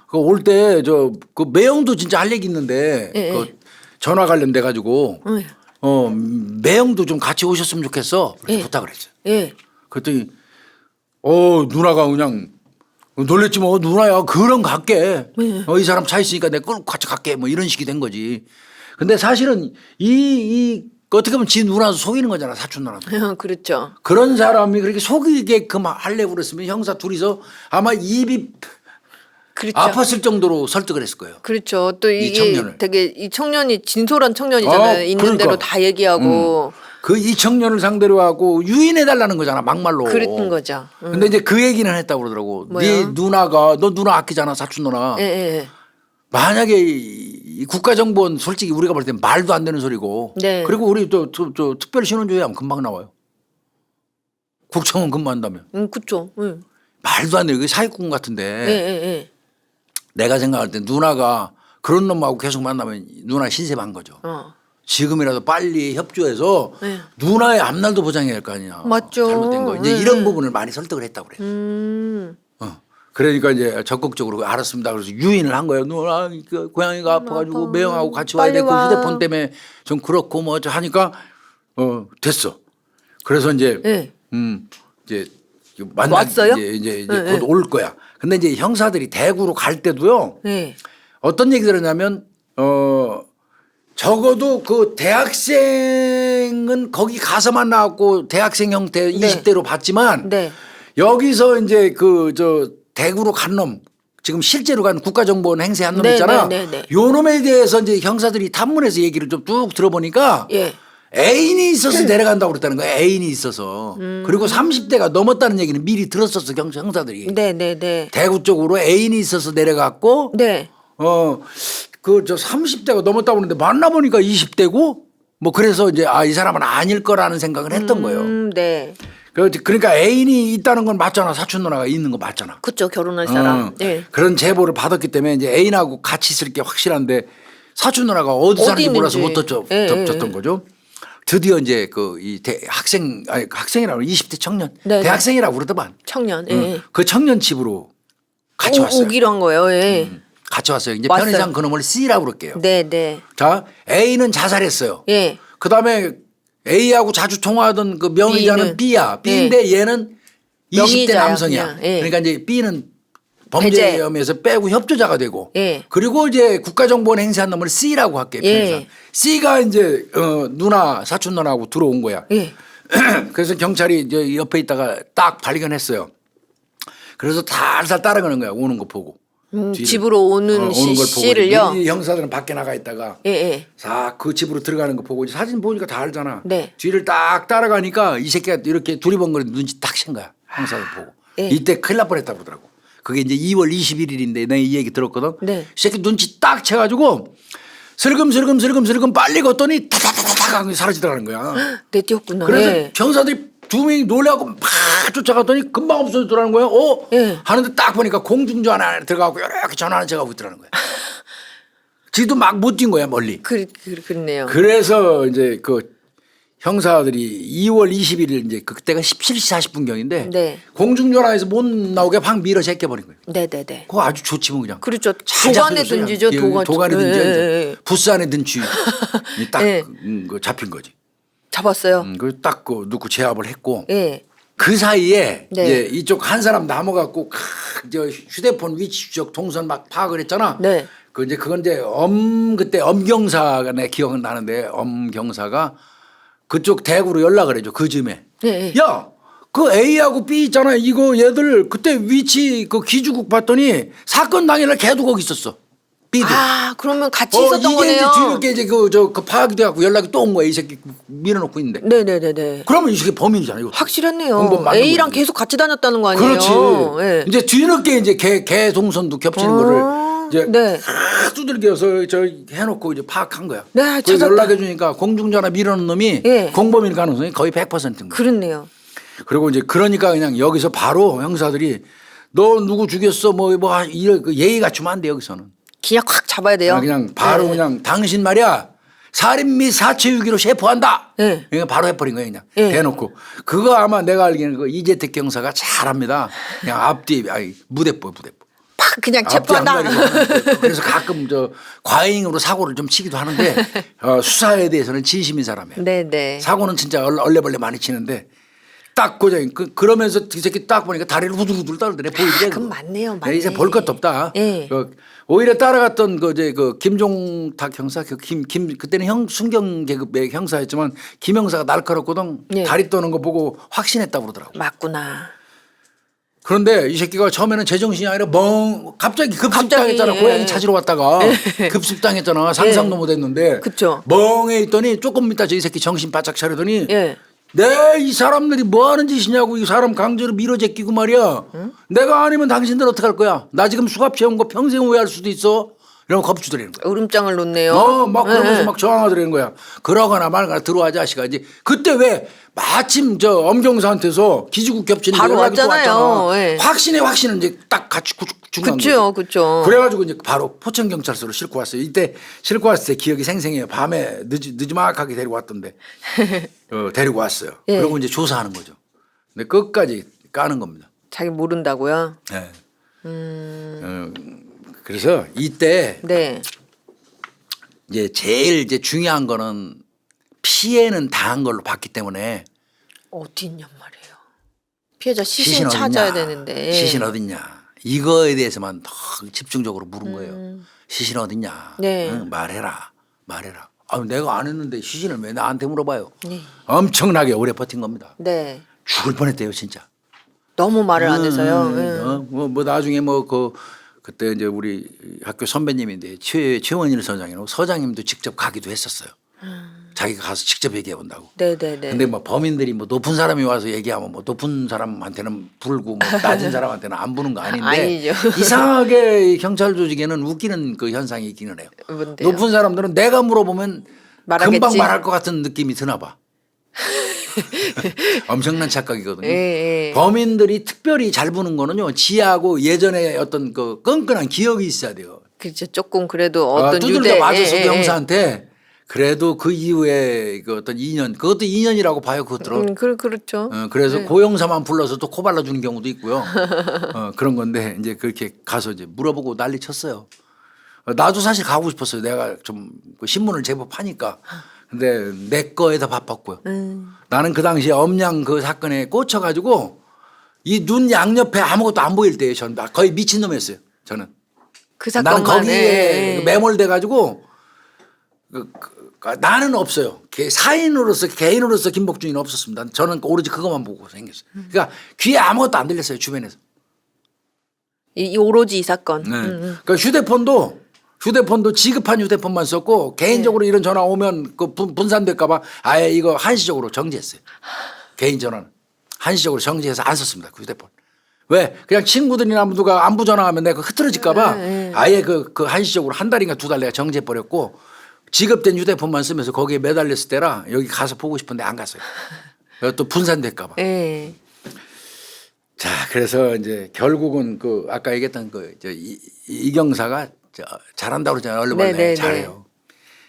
그 올 때 그 매형도 진짜 할 얘기 있는데 예, 그 전화 관련돼 가지고 매형도 좀 같이 오셨으면 좋겠어. 그렇게 부탁을 했어요. 예. 그랬더니 누나가 그냥 놀랬지 뭐 누나야 그럼 갈게. 이 사람 차 있으니까 내가 끌고 같이 갈게. 뭐 이런 식이 된 거지. 근데 사실은 이 어떻게 보면 지 누나 속이는 거잖아 사촌 누나도. 그렇죠. 그런 사람이 그렇게 속이게끔 하려고 그랬으면 형사 둘이서 아마 입이 그렇죠. 아팠을 정도로 설득을 했을 거예요. 그렇죠. 또 이 이게 청년을. 되게 이 청년이 진솔한 청년이잖아요. 있는 그러니까. 대로 다 얘기하고 그 이 청년을 상대로 하고 유인해 달라는 거잖아 막말로. 그랬던 거죠. 근데 이제 그 얘기는 했다고 그러더라고. 뭐요? 네 누나가 너 누나 아끼잖아 사촌 누나. 예, 예. 만약에 이 국가정보원 솔직히 우리가 볼 때 말도 안 되는 소리고. 네. 그리고 우리 또 특별 신원조회하면 금방 나와요. 국정원 근무한다면. 그렇죠. 말도 안 돼. 이게 사기꾼 같은데. 예, 예, 예. 내가 생각할 때 누나가 그런 놈하고 계속 만나면 누나 신세만 거죠. 지금이라도 빨리 협조해서 네. 누나의 앞날도 보장해야 할 거 아니냐. 맞죠. 잘못된 거. 이제 네. 이런 부분을 많이 설득을 했다고 그래요. 그러니까 이제 적극적으로 알았습니다. 그래서 유인을 한 거예요. 누나 그 고양이가 아파가지고 매형하고 같이 와야 돼. 그 빨리 와. 휴대폰 때문에 좀 그렇고 뭐 하니까 됐어. 그래서 이제 예. 이제 만나 왔어요? 이제 네, 곧 올 거야. 근데 이제 형사들이 대구로 갈 때도요. 예. 어떤 얘기 들었냐면 적어도 그 대학생은 거기 가서만 나왔고 대학생 형태 20대로 봤지만 네. 여기서 이제 그 저 대구로 간 놈 지금 실제로 간 국가정보원 행세한 놈 네, 있잖아. 네, 네, 네. 요 놈에 대해서 이제 형사들이 탐문해서 얘기를 좀 쭉 들어보니까 예. 애인이 있어서 내려간다고 그랬다는 거야. 애인이 있어서. 그리고 30대가 넘었다는 얘기는 미리 들었었어 형사들이. 네네네. 대구 쪽으로 애인이 있어서 내려갔고 네. 그 저 30대가 넘었다고 그러는데 만나보니까 20대고 뭐 그래서 이제 이 사람은 아닐 거라는 생각을 했던 거예요. 네. 그러니까 애인이 있다는 건 맞잖아. 사촌 누나가 있는 거 맞잖아. 그쵸 결혼할 사람. 네. 그런 제보를 받았기 때문에 이제 애인하고 같이 있을 게 확실한데 사촌 누나가 어디 사는지 몰라서 못 덮쳤던 거죠. 드디어 이제 학생이라고 20대 청년 네네. 대학생이라고 그러더만. 청년. 그 청년 집으로 같이 왔어요. 오기로 한 거예요. 예. 같이 왔어요. 이제 왔어요. 편의상 그놈을 C라고 그럴게요. 네네. 자, A는 자살했어요. 예. 그다음에 A하고 자주 통화하던 그 명의자는 B는. B야. B인데 얘는 20대 명의자야, 남성이야. 그냥. 예. 그러니까 이제 B는 배제. 범죄 혐의에서 빼고 협조자가 되고. 예. 그리고 이제 국가정보원 행세한 놈을 C라고 할게요. 예. 편의상. C가 이제 누나 사촌 누나하고 들어온 거야. 예. 그래서 경찰이 이제 옆에 있다가 딱 발견했어요. 그래서 살살 따라가는 거야. 오는 거 보고. 집으로 오는 오는 걸 보고 씨를요. 이 형사들은 밖에 나가 있다가 예. 그 집으로 들어가는 거 보고 사진 보니까 다 알잖아. 네. 뒤를 딱 따라가니까 이 새끼가 이렇게 두리번거리는 눈치 딱 챈 거야. 형사들 보고. 예. 이때 큰일 날 뻔했다고 그러더라고. 그게 이제 2월 21일인데 내가 이 얘기 들었거든. 네. 이 새끼 눈치 딱 채가지고 슬금슬금 빨리 걷더니 타타타타타 하고 사라지더라는 거야. 내 뛰었구나. 그래서 예. 형사들이 두 명이 놀래갖고 막 쫓아갔더니 금방 없어지더라는 거야. 예. 하는데 딱 보니까 공중전 안에 들어가고 이렇게 전화하는 척 하고 있더라는 거야. 지도 막 못 뛴 거야 멀리. 그렇네요. 그래서 이제 그 형사들이 2월 21일 이제 그때가 17시 40분경인데 네. 공중전화에서 못 나오게 막 밀어 제껴버린 거예요. 네네네. 그거 아주 좋지 뭐 그냥. 그렇죠. 잘 도관에 잡혀줬어요. 든지죠. 도관에 든지 예, 이제 예. 부스 안에 든지 딱 예. 그 잡힌 거지. 잡았어요. 그딱 그 넣고 제압을 했고 예. 그 사이에 네. 이제 이쪽 한 사람 남아갖고 저 휴대폰 위치 추적 동선 막 파악을 했잖아. 네. 그건 이제 그때 엄경사가 내 기억은 나는데 엄경사가 그쪽 대구로 연락을 해줘 그 즈음에. 네. 야, 그 A하고 B 있잖아. 이거 얘들 그때 위치 그 기주국 봤더니 사건 당일날 걔도 거기 있었어. B도. 그러면 같이 있었던 이게 거네요. 이제 뒤늦게 이제 그 파악이 돼갖고 연락이 또 온 거야. 이 새끼 밀어놓고 있는데. 네네네네. 그러면 이 새끼 범인이잖아. 이거. 확실했네요. 공범 맞는 A랑 거지. 계속 같이 다녔다는 거 아니에요? 그렇지. 예. 이제 뒤늦게 이제 개 동선도 겹치는 거를 이제 네. 두들겨서 저 해놓고 이제 파악한 거야. 네, 그래서 찾았다. 연락해 주니까 공중전화 밀어놓은 놈이 예. 공범일 가능성이 거의 100%인 거야. 그렇네요. 그리고 이제 그러니까 그냥 여기서 바로 형사들이 너 누구 죽였어 뭐 이런 그 예의 갖추면 안 돼 여기서는. 그냥 확 잡아야 돼요. 그냥 바로 네. 그냥 당신 말이야 살인 및 사체유기로 체포한다. 네. 그냥 바로 해버린 거예요 그냥 네. 대놓고. 그거 아마 내가 알기에는 그 이재택 경사가 잘합니다. 그냥 앞뒤 무대뽀. 팍 그냥 앞뒤 체포한다. 안 가리고. 그래서 가끔 저 과잉으로 사고를 좀 치기도 하는데 수사에 대해서는 진심인 사람이에요. 네네. 사고는 진짜 얼레벌레 많이 치는데 딱 고장 그러면서 이 새끼 딱 보니까 다리를 후들후들 떨더래 보이더래. 그건 맞네요. 맞네. 이제 볼 것도 없다. 예. 오히려 따라갔던 그 김종탁 형사 그때는 순경 계급의 형사였지만 김 형사가 날카롭거든. 예. 다리 떠는 거 보고 확신했다고 그러더라고. 맞구나. 그런데 이 새끼가 처음에는 제정신이 아니라 갑자기 급습당했잖아. 갑자기, 예. 고양이 찾으러 왔다가 급습당했잖아. 상상도 못했는데 그쵸. 멍해 있더니 조금 있다 이 새끼 정신 바짝 차리더니 예. 이 사람들이 뭐 하는 짓이냐고 이 사람 강제로 밀어 제끼고 말이야. 내가 아니면 당신들 어떡할 거야. 나 지금 수갑 채운 거 평생 후회할 수도 있어. 이러면 겁주더라는 거야. 으름장을 놓네요. 막 그러면서 예. 막 저항하더라는 거야. 그러거나 말거나 들어와 자식아. 이제 그때 왜 마침 저 엄경사한테서 기지국 겹치는 바로 연락이 또 왔잖아요. 왔잖아. 예. 확신은 이제 딱 같이 중간 그쵸, 그쵸. 그래가지고 이제 바로 포천경찰서로 싣고 왔어요. 이때 싣고 왔을 때 기억이 생생해요. 밤에 늦지막하게 데리고 왔던데 데리고 왔어요. 예. 그리고 이제 조사하는 거죠. 근데 끝까지 까는 겁니다. 자기 모른다고요? 네. 그래서 이때 네. 이제 제일 이제 중요한 거는 피해는 당한 걸로 봤기 때문에 어디 있냔 말이에요. 피해자 시신 찾아야 되는데. 시신 어딨냐. 이거에 대해서만 더 집중적으로 물은 거예요. 시신 어딨냐. 네. 응, 말해라. 아, 내가 안 했는데 시신을 왜 나한테 물어봐요. 네. 엄청나게 오래 버틴 겁니다. 네. 죽을 뻔했대요 진짜. 너무 말을 안 해서요. 뭐 나중에 그때 이제 우리 학교 선배님인데 최원일 서장이라고 서장님도 직접 가기도 했었어요. 자기가 가서 직접 얘기해 본다고. 네네네. 근데 뭐 범인들이 뭐 높은 사람이 와서 얘기하면 뭐 높은 사람한테는 불고 뭐 낮은 사람한테는 안 부는 거 아닌데 아니죠. 이상하게 경찰 조직에는 웃기는 그 현상이 있기는 해요. 뭔데요? 높은 사람들은 내가 물어보면 말하겠지. 금방 말할 것 같은 느낌이 드나 봐. 엄청난 착각이거든요. 예, 예. 범인들이 특별히 잘 부는 거는요. 지하고 예전에 어떤 그 끈끈한 기억이 있어야 돼요. 그렇죠. 조금 그래도 어떤 두들겨 유대 맞아서 예, 예, 예. 형사한테 그래도 그 이후에 그 어떤 인연 그것도 인연이라고 봐요. 그것들은. 그렇죠. 그래서 그 형사만 불러서 또 코발라 주는 경우도 있고요. 그런 건데 이제 그렇게 가서 이제 물어보고 난리 쳤어요. 나도 사실 가고 싶었어요. 내가 좀그 신문을 제법 하니까. 근데 내 거에다 바빴고요. 나는 그 당시에 엄냥 그 사건에 꽂혀가지고 이 눈 양옆에 아무것도 안 보일 때예요. 저는 거의 미친놈이었어요. 저는. 그 나는 사건만 거기에 매몰돼가지고 나는 없어요. 사인으로서 개인으로서 김복준이는 없었습니다. 저는 오로지 그것만 보고 생겼어요. 그러니까 귀에 아무것도 안 들렸어요. 주변에서. 이 오로지 이 사건. 네. 그러니까 휴대폰도 지급한 휴대폰만 썼고 개인적으로 이런 전화 오면 그 분산될까봐 아예 이거 한시적으로 정지했어요. 개인 전화는 한시적으로 정지해서 안 썼습니다. 그 휴대폰. 왜? 그냥 친구들이나 누가 안부 전화하면 내가 흐트러질까봐 아예 그 한시적으로 한 달인가 두 달 내가 정지해버렸고 지급된 휴대폰만 쓰면서 거기에 매달렸을 때라 여기 가서 보고 싶은데 안 갔어요. 또 분산될까봐. 예. 자, 그래서 이제 결국은 그 아까 얘기했던 이경사가 잘한다고 그러잖아요. 얼른 네네네. 잘해요.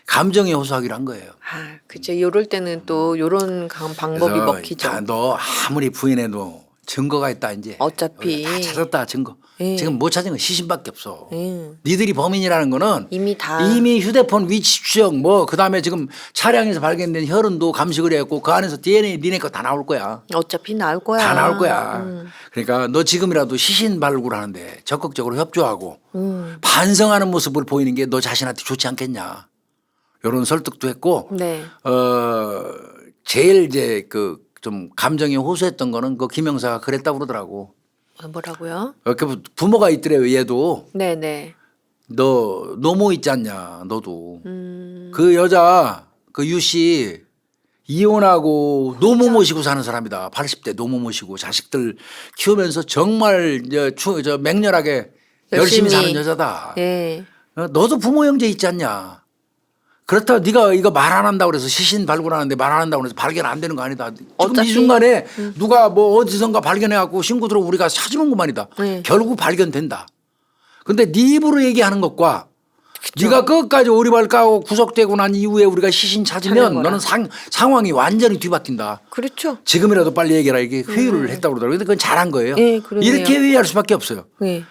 감정에 호소하기로 한 거예요. 아, 그죠. 요럴 때는 또 요런 방법이 그래서 먹히죠. 자, 너 아무리 부인해도 증거가 있다 이제. 어차피. 다 찾았다 증거. 예. 지금 못 찾은 건 시신밖에 없어. 예. 니들이 범인이라는 거는 이미 휴대폰 위치 추적 뭐 그다음에 지금 차량에서 발견된 혈흔도 감식을 했고 그 안에서 DNA 니네 거 다 나올 거야. 어차피 나올 거야. 다 나올 거야. 그러니까 너 지금이라도 시신 발굴하는데 적극적으로 협조하고 반성하는 모습을 보이는 게 너 자신한테 좋지 않겠냐. 이런 설득도 했고 네. 제일 이제 그 좀 감정에 호소했던 거는 그 김 형사가 그랬다고 그러더라고. 뭐라고요? 그 부모가 있더래요. 얘도 네네. 너 노모 있지 않냐. 너도 그 여자 그 유 씨 이혼하고 노모 모시고 사는 사람이다. 80대 노모 모시고 자식들 키우면서 정말 저 맹렬하게 열심히 사는 여자다. 예. 너도 부모 형제 있지 않냐. 그렇다고 네가 이거 말 안 한다고 그래서 시신 발굴하는데 말 안 한다고 그래서 발견 안 되는 거 아니다. 지금 어차피. 이 순간에 누가 뭐 어디선가 발견해 갖고 신고 들어 우리가 찾으는 것만이다. 네. 결국 발견된다. 근데 네 입으로 얘기하는 것과 네가 끝까지 오리발 까고 구속되고 난 이후에 우리가 시신 찾으면 너는 상황이 완전히 뒤바뀐다. 그렇죠. 지금이라도 빨리 얘기해라. 이게 회유를 했다고 그러더라고요. 근데 그건 잘한 거예요. 네, 그러네요. 이렇게 회유할 수밖에 없어요. 예.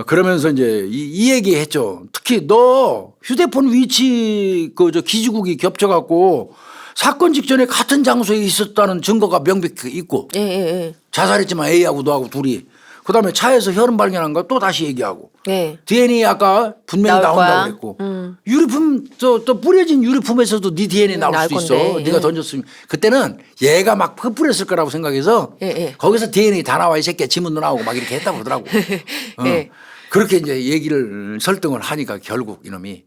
그러면서 이제 이 얘기 했죠. 특히 너 휴대폰 위치 저 기지국이 겹쳐갖고 사건 직전에 같은 장소에 있었다는 증거가 명백히 있고 예, 예, 예. 자살했지만 A하고 너하고 둘이 그다음에 차에서 혈흔 발견한 거 또 다시 얘기하고 예. DNA 아까 분명히 나올 거야. 나온다고 그랬고 유리품 또 뿌려진 유리품에서도 네 DNA 나올 나올 수도 있어. 건데. 네가 예. 던졌으면 그때는 얘가 막 흩뿌렸을 거라고 생각해서 예, 예. 거기서 DNA 다 나와 이 새끼야 지문도 나오고 막 이렇게 했다고 그러더라고. 예. 그렇게 이제 얘기를 설득을 하니까 결국 이놈이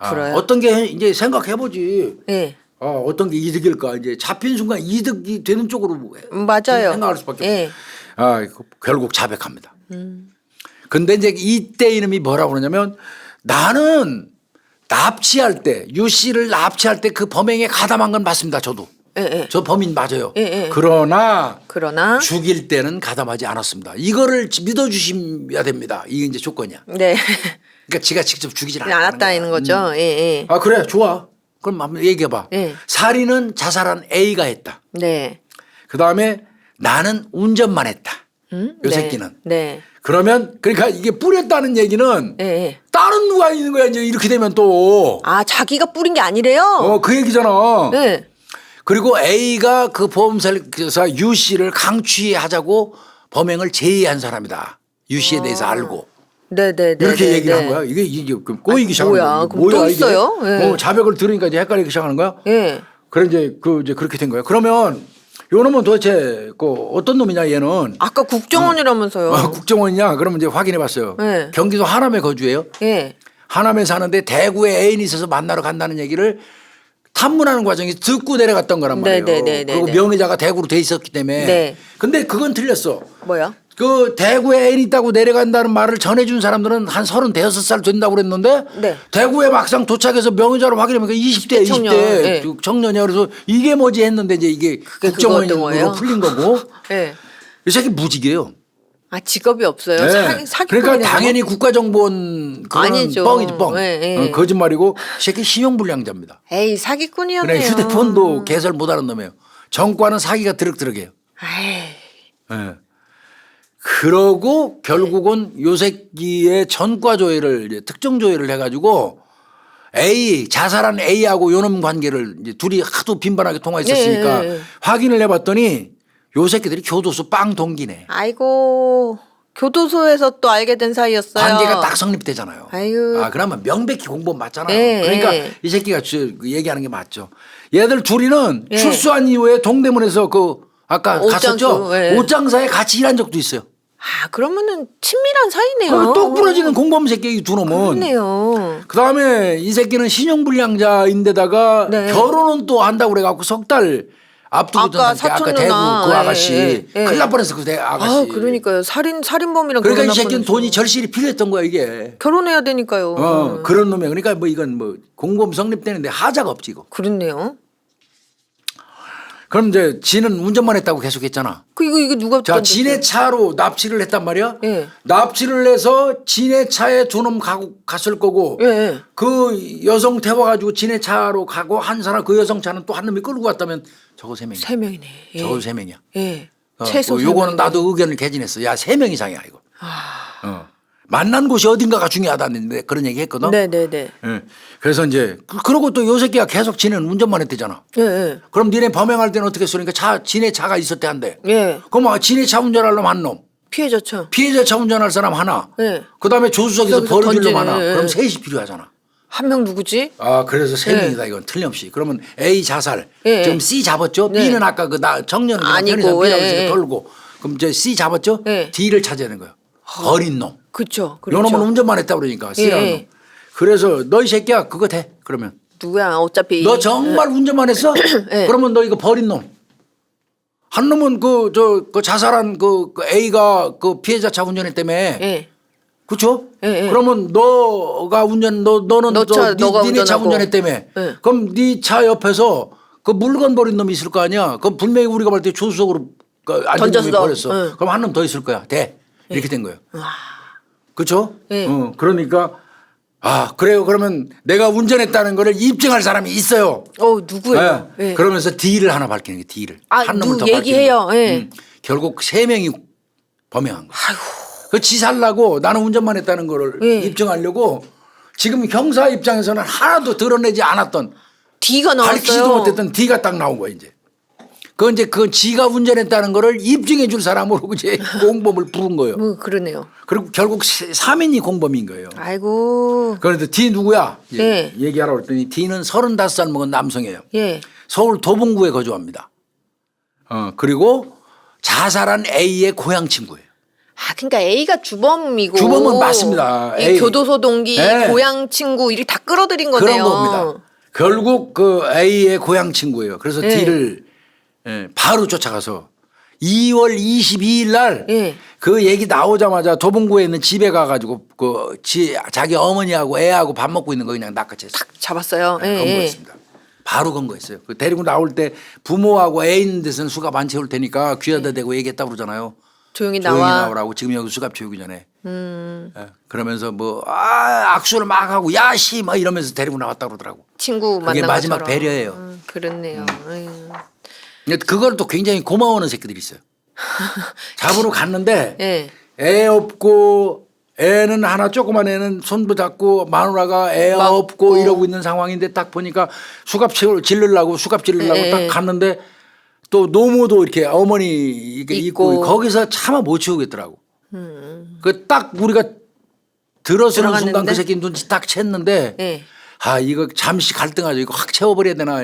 그래요? 어떤 게 이제 생각해보지. 예. 어떤 게 이득일까 이제 잡힌 순간 이득이 되는 쪽으로 맞아요. 생각할 수밖에 예. 없어요. 결국 자백합니다. 근데 이제 이때 이놈이 뭐라고 그러냐면 나는 납치할 때 유 씨를 납치할 때 그 범행에 가담한 건 맞습니다. 저도. 예, 예. 저 범인 맞아요. 예, 예. 그러나 죽일 죽일 때는 가담하지 않았습니다. 이거를 믿어주셔야 됩니다. 이게 이제 조건이야. 네. 그러니까 지가 직접 죽이질 않았다는 거죠. 예, 예. 아 그래 좋아. 그럼 한번 얘기해봐. 예. 살인은 자살한 A가 했다. 네. 그다음에 나는 운전만 했다. 요 네. 새끼는. 네. 그러면 그러니까 이게 뿌렸다는 얘기는 예, 예. 다른 누가 있는 거야 이제 이렇게 되면 또. 아, 자기가 뿌린 게 아니래요? 그 얘기잖아. 네. 그리고 A가 그 보험사에서 유 씨를 강취하자고 범행을 제의한 사람이다. 유 씨에 대해서 알고. 네네네. 이렇게 얘기를 한 거야. 이게 꼬이기 시작하는 거야. 뭐야? 이게 그럼 또 뭐야, 이게? 있어요? 예. 자백을 들으니까 이제 헷갈리기 시작하는 거야. 예. 그래 이제 그렇게 된 거야. 그러면 요 놈은 도대체 어떤 놈이냐 얘는. 아까 국정원이라면서요. 국정원이냐? 그러면 이제 확인해 봤어요. 네. 경기도 하남에 거주해요. 예. 하남에 사는데 대구에 애인이 있어서 만나러 간다는 얘기를 탐문하는 과정에서 듣고 내려갔던 거란 말이에요. 네네네네네. 그리고 명의자가 대구로 돼 있었기 때문에. 네. 근데 그건 틀렸어. 뭐야? 그 대구에 애인 있다고 내려간다는 말을 전해준 사람들은 한 36살 된다고 그랬는데 네. 대구에 막상 도착해서 명의자로 확인해보니까 20대, 청년. 20대 네. 청년이야. 그래서 이게 뭐지 했는데 이제 이게 그거였던 거예요? 국정원으로 풀린 거고 예. 이 새끼 무직이에요. 아 직업이 없어요. 네. 사기꾼이 그러니까 되는 당연히 국가정보원 그거는 아니죠. 뻥이지 뻥. 예. 거짓말이고 이 새끼 신용불량자입니다. 거. 에이 사기꾼이었네요. 그래 휴대폰도 개설 못하는 놈이에요. 정과는 사기가 드럭드럭해요. 에이. 예. 그러고 결국은 요 새끼의 전과 조회를 이제 특정 조회를 해가지고 자살한 A하고 요놈 관계를 이제 둘이 하도 빈번하게 통화했었으니까 예. 확인을 해봤더니 요 새끼들이 교도소 빵 동기네. 아이고 교도소에서 또 알게 된 사이였어요. 관계가 딱 성립되잖아요. 아유. 그러면 명백히 공범 맞잖아요. 예, 그러니까 예. 이 새끼가 얘기하는 게 맞죠. 얘들 둘이는 예. 출소한 이후에 동대문에서 아까 옷장수, 갔었죠. 예. 옷장사에 같이 일한 적도 있어요. 아 그러면은 친밀한 사이네요. 똑 부러지는 공범 새끼 이 두 놈은. 그렇네요. 그다음에 이 새끼는 신용불량자인데다가 네. 결혼은 또 한다고 그래갖고 석 달 앞두고 아까 있던 사람, 사촌 아까 대구 누나. 그 아가씨 예, 예. 큰일 날 뻔했어 그 아가씨. 아 그러니까요. 살인범이랑 그러니까 이 결혼할 새끼는 뻔했어. 돈이 절실히 필요했던 거야 이게. 결혼해야 되니까요. 그런 놈이야. 그러니까 뭐 이건 뭐 공범 성립되는데 하자가 없지 이거. 그렇네요. 그럼 이제 지는 운전만 했다고 계속했잖아. 이거 누가 자, 던졌어요? 지네 차로 납치를 했단 말이야. 예. 납치를 해서 지네 차에 두 놈 갔을 거고. 예, 예. 그 여성 태워가지고 지네 차로 가고 한 사람 그 여성 차는 또 한 놈이 끌고 갔다면 저거 3명이야. 3명이네. 예. 저거 3명이야. 예. 최소 요거는 3명. 나도 의견을 개진했어. 야, 3명 이상이야 이거. 만난 곳이 어딘가가 중요하다는데 그런 얘기 했거든. 네네네. 예. 그래서 이제 그러고 또 요 새끼가 계속 지는 운전만 했대잖아. 예, 예. 그럼 니네 범행할 때는 어떻게 했으니까 지네 차가 있었대 한대. 예. 그럼 지네 차 운전할 놈 한 놈. 피해자죠. 피해자 차 운전할 사람 하나. 예. 그다음에 조수석에서 여기서 벌을 줄 놈 던지는, 하나. 예. 그럼 셋이 필요하잖아. 한 명 누구지? 그래서 세 예. 명이다 이건 틀림없이. 그러면 A 자살. 예. 지금 C 잡았죠. 네. B는 아까 청년은 아니고, 편의점 B라고 예, 해서 예. 털고. 그럼 이제 C 잡았죠. 예. D를 찾아야 되는 거예요. 어린 놈. 그쵸. 요 놈은 그렇죠. 운전만 했다 그러니까 C라는 예. 놈. 그래서 너 이 새끼야 그거 돼. 그러면 누구야? 어차피 너 정말 운전만 했어? 예. 그러면 너 이거 버린 놈. 한 놈은 그 자살한 그 A가 그 피해자 차 운전했다며. 예. 그렇죠? 예, 예. 그러면 너가 운전 너는 너가 니네 차 운전하고. 운전했다며. 예. 그럼 네 차 옆에서 그 물건 버린 놈이 있을 거 아니야. 그럼 분명히 우리가 볼 때 조수석으로 안전벨트 던졌어. 버렸어. 예. 그럼 한 놈 더 있을 거야. 돼. 이렇게 된 거예요. 와. 그렇죠? 예. 그러니까 그래요. 그러면 내가 운전했다는 거를 입증할 사람이 있어요. 누구예요? 예. 예. 그러면서 D를 하나 밝히는 게 D를. 한 놈을 더 얘기해요. 밝히는 거. 예. 결국 3명이 범행한 거야. 아이고. 그 지살라고 나는 운전만 했다는 거를 예. 입증하려고 지금 형사 입장에서는 하나도 드러내지 않았던 D가 밝히지도 나왔어요. 못했던 D가 딱 나온 거야 이제. 그건 지가 운전했다는 거를 입증해 줄 사람으로 이제 공범을 부른 거예요. 그러네요. 그리고 결국 3인이 공범인 거예요. 아이고. 그런데 D 누구야? 예. 얘기하라고 했더니 D는 35살 먹은 남성이에요. 예. 서울 도봉구에 거주합니다. 그리고 자살한 A의 고향 친구예요. 그러니까 A가 주범이고 주범은 맞습니다. 이 A. 교도소 동기, 네. 고향 친구 이리 다 끌어들인 거네요. 그런 겁니다. 결국 그 A의 고향 친구예요. 그래서 예. D를 바로 쫓아가서 2월 22일 날 그 예. 얘기 나오자마자 도봉구에 있는 집에 가가지고 자기 어머니하고 애하고 밥 먹고 있는 거 그냥 낚아챘어요. 딱 잡았어요. 예, 검거했습니다. 바로 검거했어요. 그 데리고 나올 때 부모하고 애 있는 데서는 수갑 안 채울 테니까 귀에다 대고 얘기했다고 그러잖아요. 조용히 조용히 나와. 나오라고 지금 여기 수갑 채우기 전에. 그러면서 악수를 막 하고 야씨 막 이러면서 데리고 나왔다고 그러더라고. 친구 만난 그게 마지막 것처럼. 배려예요. 그렇네요. 에휴. 근데 그걸 또 굉장히 고마워하는 새끼들이 있어요. 잡으러 갔는데 예. 애 없고 애는 하나 조그만 애는 손부 잡고 마누라가 애 막 없고 없고. 이러고 있는 상황인데 딱 보니까 수갑 지르려고 예, 딱 예. 갔는데 또 노모도 이렇게 어머니 이렇게 있고 있고. 거기서 차마 못 치우겠더라고. 그 딱 우리가 들어서는 순간 들어갔는데? 그 새끼 눈치 딱 챘는데 예. 아 이거 잠시 갈등하죠. 이거 확 채워버려야 되나.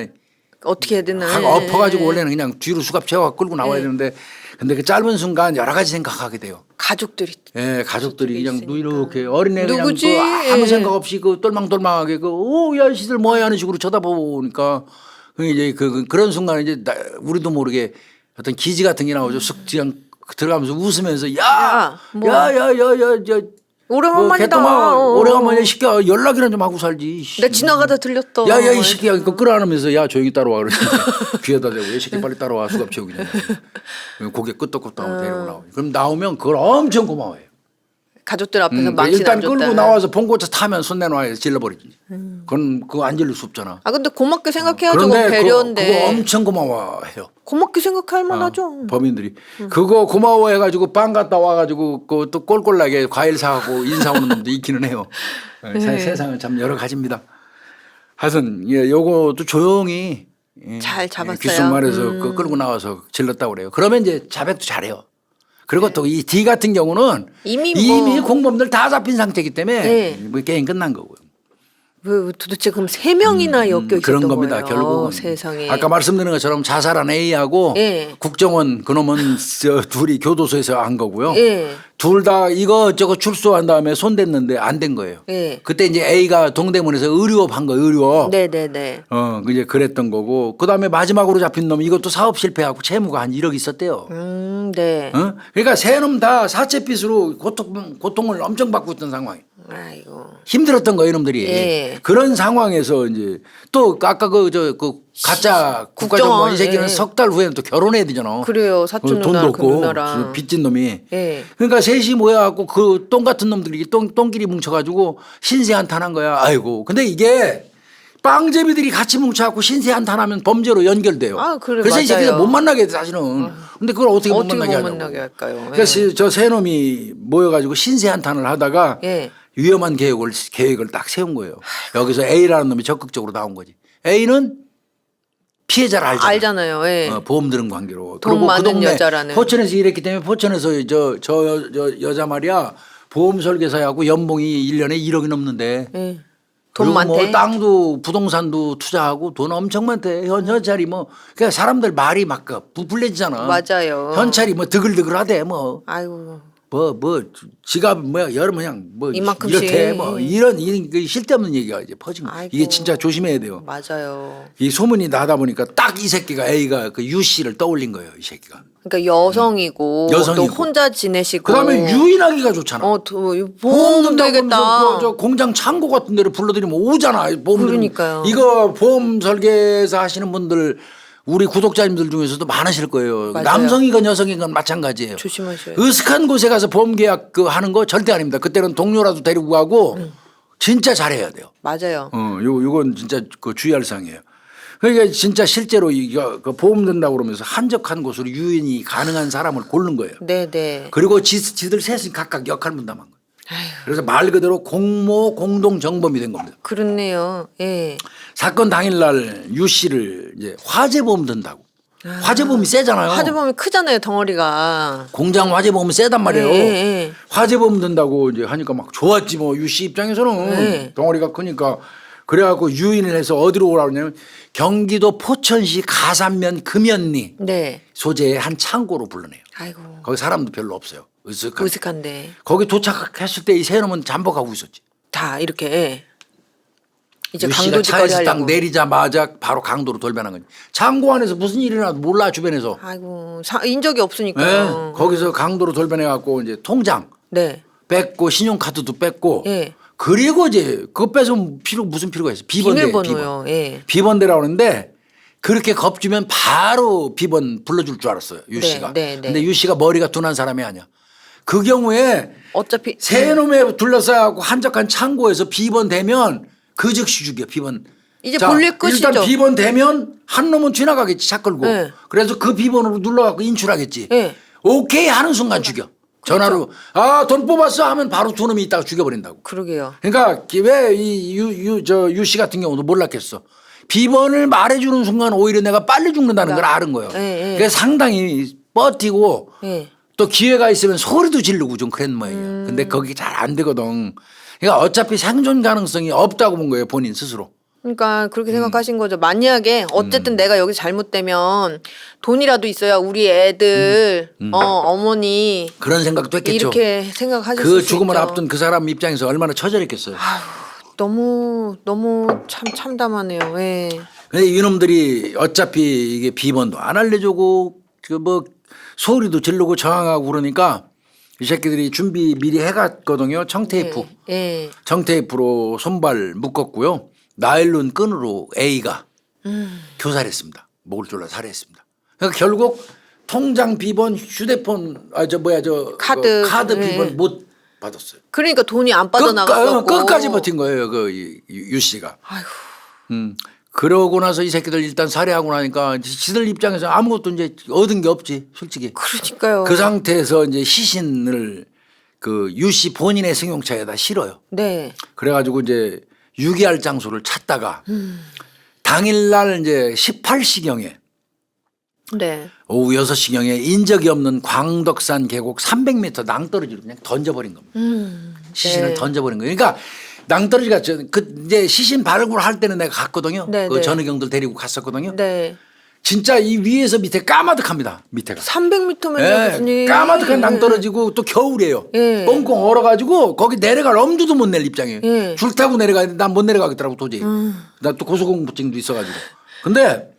어떻게 해야 되나. 확 엎어가지고 원래는 그냥 뒤로 수갑 채워가 끌고 나와야 되는데 근데 그 짧은 순간 여러 가지 생각하게 돼요. 가족들이. 예, 가족들이 그냥 있으니까. 이렇게 어린애 그냥 누구지? 그 아무 예. 생각 없이 그 똘망똘망하게 오야 시들 뭐야 하는 식으로 쳐다보니까 이제 그런 순간에 이제 우리도 모르게 어떤 기지 같은 게 나오죠. 쓱 그냥 들어가면서 웃으면서 야, 뭐. 야야야야야 오래간만이다. 오래간만이야 시끼야 연락이나 좀 하고 살지. 내 지나가다 들렸다. 야야 이 새끼야 이거 끌어안으면서 야 조용히 따라와 그러지 귀에다 대고 이 새끼 빨리 따라와 수갑 채우기 전에 고개 끄덕끄덕하고 데리고 나오고 그럼 나오면 그걸 엄청 고마워해요. 가족들 앞에서 망신 일단 안 줬다. 끌고 나와서 봉고차 타면 손 내놔야 질러버리지. 그건 그거 안 질릴 수 없잖아. 아 근데 고맙게 생각해야죠. 그런데 배려인데. 그거 엄청 고마워해요. 고맙게 생각할 만하죠. 범인들이 그거 고마워해가지고 빵 갔다 와가지고 그 또 꼴꼴나게 과일 사고 인사 오는 놈도 있기는 해요. 세상은 참 여러 가지입니다. 하여튼 예, 요것도 조용히 잘 잡았어요. 귓속말에서 그 끌고 나와서 질렀다고 그래요. 그러면 이제 자백도 잘해요. 그리고 또 이 D 같은 경우는 이미 공범들 다 잡힌 상태이기 때문에 네. 뭐 게임 끝난 거고요. 왜 도대체 그럼 3명이나 엮여 있었던 그런 겁니다. 거예요. 결국은 세상에. 아까 말씀드린 것처럼 자살한 A하고 예. 국정원 그놈은 저 둘이 교도소에서 한 거고요. 예. 둘 다 이거저거 출소한 다음에 손댔는데 안 된 거예요. 예. 그때 이제 A가 동대문에서 의료업 한 거예요. 의료업. 네네네. 이제 그랬던 거고 그다음에 마지막으로 잡힌 놈이 이것도 사업 실패하고 채무가 한 1억 있었대요. 네. 그러니까 세 놈 다 사채빚으로 고통을 엄청 받고 있던 상황이에요. 아이고. 힘들었던 거예요, 이놈들이. 예. 그런 상황에서 이제 또 아까 그 가짜 국가정보 이 새끼는 예. 석 달 후에는 또 결혼해야 되잖아. 그래요. 사촌 돈도 누나 그 없고 누나랑. 빚진 놈이. 예. 그러니까 셋이 모여갖고 그 똥 같은 놈들이 똥끼리 뭉쳐가지고 신세 한탄한 거야. 아이고. 근데 이게 빵제비들이 같이 뭉쳐갖고 신세 한탄하면 범죄로 연결돼요. 아, 그래, 그래서 이 맞아요. 새끼들 못 만나게 돼 사실은. 근데 그걸 어떻게 못 어떻게 만나게 못 하냐고. 만나게 할까요? 그래서 저 세 놈이 모여가지고 신세 한탄을 하다가 예. 위험한 계획을 딱 세운 거예요. 여기서 A라는 놈이 적극적으로 나온 거지. A는 피해자를 알잖아요. 예. 보험 들은 관계로. 돈 그리고 많은 그 동네 여자라는. 포천에서 일했기 때문에 포천에서 저 여자 말이야 보험 설계사하고 연봉이 1년에 1억이 넘는데. 예. 돈 그리고 많대. 뭐 땅도 부동산도 투자하고 돈 엄청 많대. 현찰이 뭐 그냥 사람들 말이 막 부풀려지잖아. 맞아요. 현찰이 뭐 드글드글하대 뭐. 아이고. 지갑 뭐야 여름 그냥 뭐 이만큼씩. 이렇게 뭐 이런 그 쓸데없는 얘기가 이제 퍼진 거. 아이고. 이게 진짜 조심해야 돼요. 맞아요. 이 소문이 나다 보니까 딱 이 새끼가 A가 그 U 씨를 떠올린 거예요. 이 새끼가. 그러니까 여성이고, 여성이고. 또 혼자 지내시고. 그다음에 유인하기가 좋잖아. 보험도 되겠다. 저 공장 창고 같은 데를 불러들이면 오잖아. 보험 그러니까요. 이거 보험 설계사 하시는 분들 우리 구독자님들 중에서도 많으실 거예요. 맞아요. 남성이건 여성이건 마찬가지예요. 조심하셔야 으슥한 곳에 가서 보험 계약 하는 거 절대 아닙니다. 그때는 동료라도 데리고 가고 진짜 잘해야 돼요. 맞아요. 요건 진짜 그 주의할 사항이에요. 그러니까 진짜 실제로 이거 그 보험 든다고 그러면서 한적한 곳으로 유인이 가능한 사람을 고른 거예요. 네네. 그리고 지들 셋이 각각 역할 분담한 거예요. 그래서 말 그대로 공모 공동 정범이 된 겁니다. 그렇네요. 예. 사건 당일날 유 씨를 이제 화재보험 든다고. 화재보험이 세잖아요. 화재보험이 크잖아요, 덩어리가. 공장 화재보험은 세단 말이에요. 예. 화재보험 든다고 이제 하니까 막 좋았지 뭐 유 씨 입장에서는 네. 덩어리가 크니까 그래갖고 유인을 해서 어디로 오라고 하냐면 경기도 포천시 가산면 금연리 네. 소재의 한 창고로 불러내요. 아이고. 거기 사람도 별로 없어요. 으슥한. 으슥한데. 거기 도착했을 때 이 세 놈은 잠복하고 있었지. 다 이렇게. 예. 이제 유 씨가 강도짓거리 차에서 딱 하려고. 내리자마자 바로 강도로 돌변한 거지. 창고 안에서 무슨 일이 나도 몰라 주변에서. 아이고. 인적이 네. 없으니까요. 거기서 강도로 돌변해갖고 이제 통장 네. 뺐고 신용카드도 뺐고. 예. 그리고 이제 그거 뺏으면 무슨 필요가 있어. 비번대. 비밀번호요. 예. 비번대라고 하는데 그렇게 겁주면 바로 비번 불러줄 줄 알았어요. 유 씨가. 네. 근데 유 씨가 머리가 둔한 사람이 아니야. 그 경우에 어차피 세 놈에 둘러싸고 한적한 창고에서 비번 되면 그 즉시 죽여 비번. 이제 볼일 끝이죠. 일단 비번 되면 한 놈은 지나가겠지 차 끌고. 네. 그래서 그 비번으로 눌러갖고 인출하겠지. 네. 오케이 하는 순간 죽여. 전화로 돈 뽑았어 하면 바로 두 놈이 있다가 죽여버린다고. 그러게요. 그러니까 왜 이 유 씨 같은 경우도 몰랐겠어. 비번을 말해주는 순간 오히려 내가 빨리 죽는다는 걸 아는 거예요. 예. 그래서 상당히 버티고 예. 또 기회가 있으면 소리도 지르고 좀 그런 모양이에요. 근데 거기 잘 안 되거든. 그러니까 어차피 생존 가능성이 없다고 본 거예요, 본인 스스로. 그러니까 그렇게 생각하신 거죠. 만약에 어쨌든 내가 여기 잘못되면 돈이라도 있어야 우리 애들 어머니 그런 생각도 했겠죠. 이렇게 생각하셨을 그 수 죽음을 있죠. 앞둔 그 사람 입장에서 얼마나 처절했겠어요. 너무 참 참담하네요. 예. 근데 이놈들이 어차피 이게 비번도 안 알려주고 그 뭐 소리도 지르고 저항하고 그러니까 이 새끼들이 준비 미리 해갔거든요. 청테이프. 예. 청테이프로 손발 묶었고요. 나일론 끈으로 A가 교살했습니다. 목을 졸라 살해했습니다. 그러니까 결국 통장 비번, 휴대폰, 카드 네. 비번 못 받았어요. 그러니까 돈이 안 빠져나갔었고 끝까지 버틴 거예요. 유 씨가. 아이고. 그러고 나서 이 새끼들 일단 살해하고 나니까 지들 입장에서 아무것도 이제 얻은 게 없지, 솔직히. 그러니까요. 그 상태에서 이제 시신을 그 유 씨 본인의 승용차에다 실어요. 네. 그래가지고 이제 유기할 장소를 찾다가 당일날 이제 18시경에 네. 오후 6시경에 인적이 없는 광덕산 계곡 300m 낭떠러지로 그냥 던져버린 겁니다. 시신을 네. 던져버린 거예요. 그러니까 낭떠러지가 이제 시신 발굴할 때는 내가 갔거든요. 네, 그 네. 전의경들 데리고 갔었거든요. 네. 진짜 이 위에서 밑에 까마득합니다. 밑에가. 300m면 무슨 예, 일? 까마득한 낭떠러지고 또 겨울이에요. 예. 뻥뻥 얼어가지고 거기 내려갈 엄두도 못 낼 입장이에요. 예. 줄 타고 내려가야 돼. 난 못 내려가겠더라고 도저히. 나 또 고소공포증도 있어가지고. 근데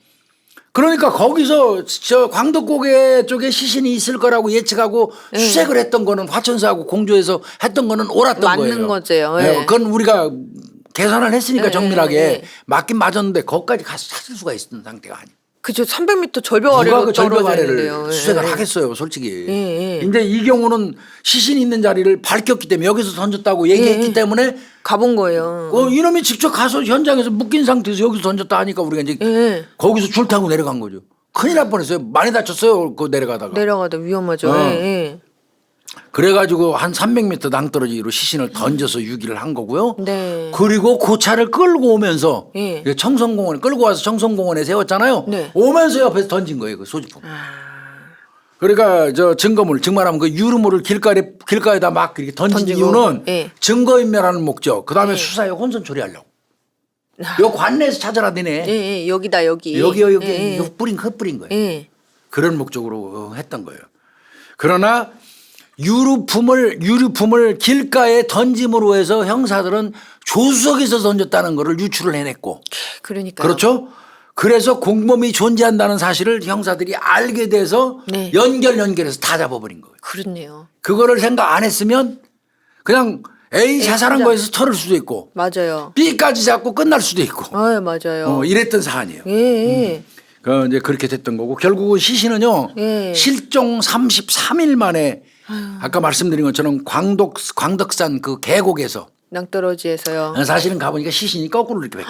그러니까 거기서 저 광덕고개 쪽에 시신이 있을 거라고 예측하고 수색을 했던 거는 화천사하고 공조해서 했던 거는 옳았던 맞는 거예요. 거죠. 예, 예. 그건 우리가 계산을 했으니까 예, 정밀하게 예. 맞긴 맞았는데 거기까지 가서 찾을 수가 있었던 상태가 아니에요. 그죠. 300m 절벽 누가 아래로 그 절벽 떨어지는데요. 아래를 예. 수색을 하겠어요, 솔직히. 예, 예. 이제 이 경우는 시신이 있는 자리를 밝혔기 때문에 여기서 던졌다고 얘기했기 예. 때문에 가본 거예요. 이놈이 직접 가서 현장에서 묶인 상태에서 여기서 던졌다 하니까 우리가 이제 예. 거기서 줄 타고 내려간 거죠. 큰일 날 뻔했어요. 많이 다쳤어요. 그 내려가다가. 내려가다 위험하죠. 어. 예, 예. 그래가지고 한 300m 낭떠러지로 시신을 던져서 유기를 한 거고요. 네. 그리고 그 차를 끌고 오면서 예. 청송공원에 끌고 와서 청송공원에 세웠잖아요. 네. 오면서 옆에서 던진 거예요. 그 소지품. 아. 그러니까 저 증거물, 증말하면 그 유류물을 길가에다 막 이렇게 던진 던지고, 이유는 예. 증거인멸하는 목적. 그다음에 수사에 혼선 처리하려고. 요 관내에서 찾아라 되네. 예, 예. 여기다 여기. 여기 예, 예. 흩뿌린 거예요. 예. 그런 목적으로 했던 거예요. 그러나 유류품을 길가에 던짐으로 해서 형사들은 조수석에서 던졌다는 것을 유추를 해냈고. 그러니까. 그렇죠? 그래서 공범이 존재한다는 사실을 형사들이 알게 돼서 네. 연결해서 다 잡아버린 거예요. 그렇네요. 그거를 생각 안 했으면 그냥 A 자살한 혼자. 거에서 털을 수도 있고 맞아요. B까지 잡고 끝날 수도 있고 아, 맞아요. 이랬던 사안이에요. 예. 예. 이제 그렇게 됐던 거고 결국은 시신은요 예. 실종 33일 만에 아까 말씀드린 것처럼 광덕산 그 계곡에서 낭떠러지에서요. 사실은 가보니까 시신이 거꾸로 이렇게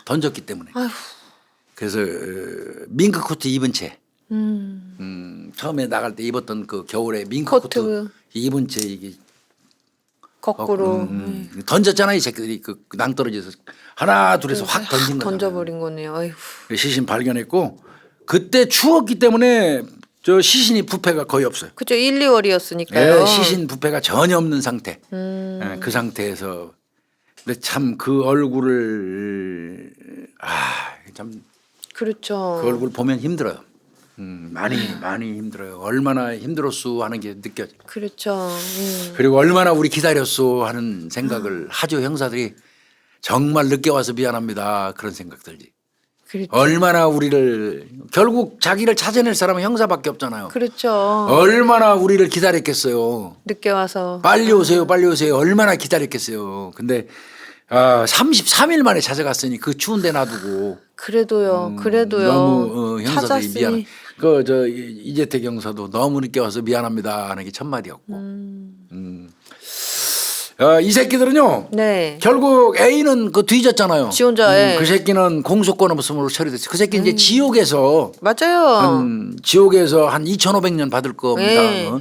던졌기 때문에 아휴. 그래서 밍크 코트 입은 채 음. 처음에 나갈 때 입었던 그 겨울에 밍크 코트 입은 채 이게 거꾸로 던졌잖아요 이 새끼들이 그 낭떠러지에서 하나 둘에서 확 던진 거잖아요. 던져버린 거네요. 아휴. 시신 발견했고 그때 추웠기 때문에 저 시신이 부패가 거의 없어요. 그죠. 1, 2월이었으니까요. 예, 시신 부패가 전혀 없는 상태. 예, 그 상태에서 근데 참 그 얼굴을 참 그 그렇죠. 얼굴 보면 힘들어요. 많이 힘들어요. 얼마나 힘들었소 하는 게 느껴져. 그렇죠. 그리고 얼마나 우리 기다렸소 하는 생각을 하죠 형사들이. 정말 늦게 와서 미안합니다 그런 생각 들지. 그렇죠. 얼마나 우리를 결국 자기를 찾아낼 사람은 형사밖에 없잖아요. 그렇죠. 얼마나 우리를 기다렸겠어요. 늦게 와서. 빨리 오세요, 빨리 오세요. 얼마나 기다렸겠어요. 근데 33일 만에 찾아갔으니 그 추운데 놔두고. 그래도요. 너무 형사들이 찾았으니. 미안. 이재택 형사도 너무 늦게 와서 미안합니다 하는 게 첫 마디였고. 이 새끼들은요. 네. 결국 A는 그 뒤졌잖아요. 지 혼자, 예. 그 새끼는 공소권 없음으로 처리됐어요. 그 새끼 이제 지옥에서 맞아요. 지옥에서 한 2,500년 받을 겁니다. 예.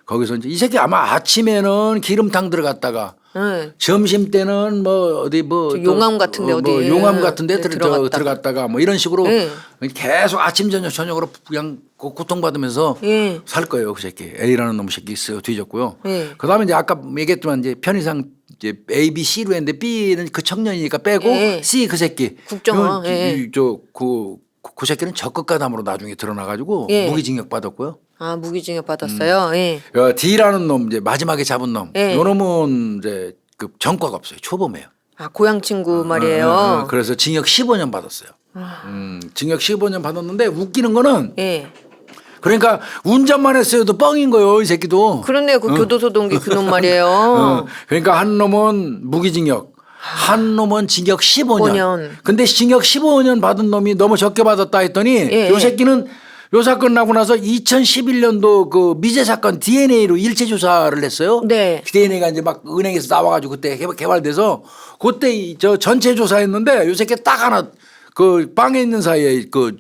거기서 이제 이 새끼 아마 아침에는 기름탕 들어갔다가 네. 점심 때는 뭐 어디 뭐 저 용암 같은데 뭐 어디 용암 같은데 네, 들어갔다가 뭐 이런 식으로 네. 계속 아침 저녁으로 그냥 고통받으면서 예. 살 거예요. 그 새끼. A라는 놈 새끼 있어요. 뒤졌고요. 예. 그다음에 이제 아까 얘기했지만 이제 편의상 이제 A, B, C로 했는데 B는 그 청년이니까 빼고 예. C 그 새끼. 국정원. 예. 그 새끼는 적극가담으로 나중에 드러나가지고 예. 무기징역 받았고요. 아 무기징역 받았어요. 예. D라는 놈 이제 마지막에 잡은 놈. 예. 요 놈은 이제 그 전과가 없어요. 초범이에요. 아 고향 친구 말이에요. 그래서 징역 15년 받았어요. 징역 15년 받았는데 웃기는 거는 예. 그러니까 운전만 했어도 뻥인 거예요. 이 새끼도. 그렇네요. 그 교도소 동기 그놈 말이에요. 그러니까 한 놈은 무기징역. 한 놈은 징역 15년. 15년. 근데 징역 15년 받은 놈이 너무 적게 받았다 했더니 예. 요 새끼는 요 사건 나고 나서 2011년도 그 미제 사건 DNA로 일체 조사를 했어요. 네. DNA가 이제 막 은행에서 나와가지고 그때 개발돼서 그때 저 전체 조사했는데 요 새끼 딱 하나 그 빵에 있는 사이에 그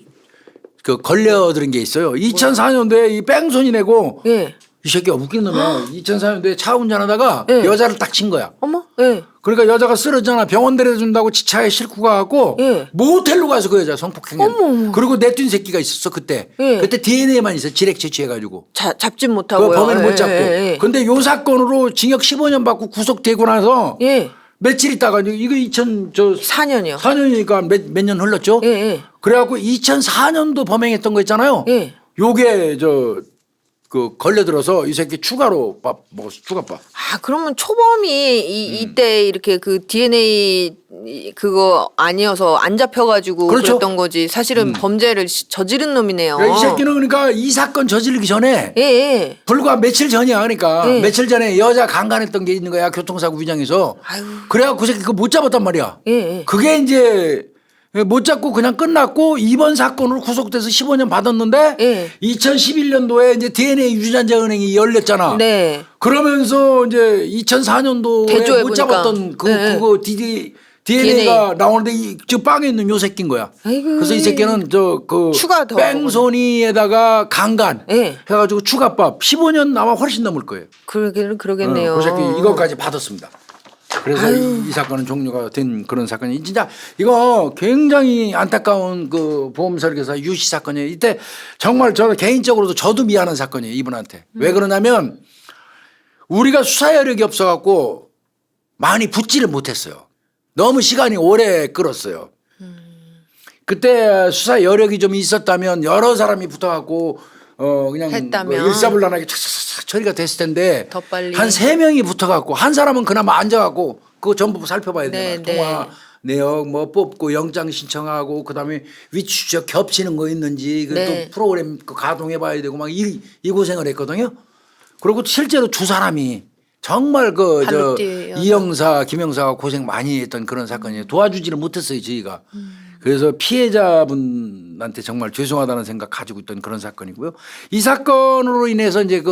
걸려들은 게 있어요. 2004년도에 이 뺑소니 내고 예. 이 새끼가 웃긴 놈이야. 2004년도에 차 운전하다가 예. 여자를 딱 친 거야. 어머. 예. 그러니까 여자가 쓰러졌잖아. 병원 데려준다고 지차에 싣고 가갖고 예. 모텔로 가서 그 여자 성폭행했. 어머. 그리고 내뛴 새끼가 있었어 그때. 예. 그때 DNA만 있어. 지렉 채취해가지고. 잡진 그 못하고요. 범인을 못 잡고. 예. 근데 요 사건으로 징역 15년 받고 구속되고 나서 예. 며칠 있다가 이거 4년이요. 4년이니까 몇 년 흘렀죠. 예. 예. 그래갖고 2004년도 범행했던 거 있잖아요. 예. 요게 그 걸려들어서 이 새끼 추가로 밥 먹었어. 추가밥. 아 그러면 초범이 이때 이렇게 그 DNA 그거 아니어서 안 잡혀가지고 그렇죠. 그랬던 거지. 사실은 범죄를 저지른 놈이네요. 이 새끼는 그러니까 이 사건 저지르기 전에 예. 예. 불과 며칠 전이야. 그러니까 네. 며칠 전에 여자 강간했던 게 있는 거야. 교통사고 위장에서. 아유. 그래갖고 그 새끼 그거 못 잡았단 말이야. 예. 예. 그게 이제 못 잡고 그냥 끝났고 이번 사건으로 구속돼서 15년 받았는데 예. 2011년도에 이제 DNA 유전자 은행이 열렸잖아. 네. 그러면서 이제 2004년도에 대조해 못 보니까. 잡았던 네. 그거 DNA가 나오는데 저 빵에 있는 요 새끼인 거야. 아이고. 그래서 이 새끼는 추가 더 뺑소니에다가 강간 예. 해가지고 추가밥 15년 아마 훨씬 넘을 거예요. 그러겠네요. 그 새끼 이거까지 받았습니다. 그래서 이 사건은 종료가 된 그런 사건이 진짜 이거 굉장히 안타까운 그 보험 설계사 유씨 사건이에요. 이때 정말 저는 개인적으로도 저도 미안한 사건이에요. 이분한테. 왜 그러냐면 우리가 수사 여력이 없어갖고 많이 붙지를 못했어요. 너무 시간이 오래 끌었어요. 그때 수사 여력이 좀 있었다면 여러 사람이 붙어갖고 그냥 했다면. 뭐 일사불란하게 착착착 처리가 됐을 텐데 더 빨리. 한 3명이 붙어갖고 한 사람은 그나마 앉아갖고 그거 전부 살펴봐야 돼요. 네, 통화 내역 뭐 뽑고 영장 신청하고 그다음에 위치 추적 겹치는 거 있는지 그 네. 또 프로그램 그 가동해봐야 되고 막 이 고생을 했거든요. 그리고 실제로 두 사람이 정말 발로 뛰어서. 이영사 김영사가 고생 많이 했던 그런 사건이에요. 도와주지를 못했어요 저희가. 그래서 피해자분한테 정말 죄송하다는 생각 가지고 있던 그런 사건이고요. 이 사건으로 인해서 이제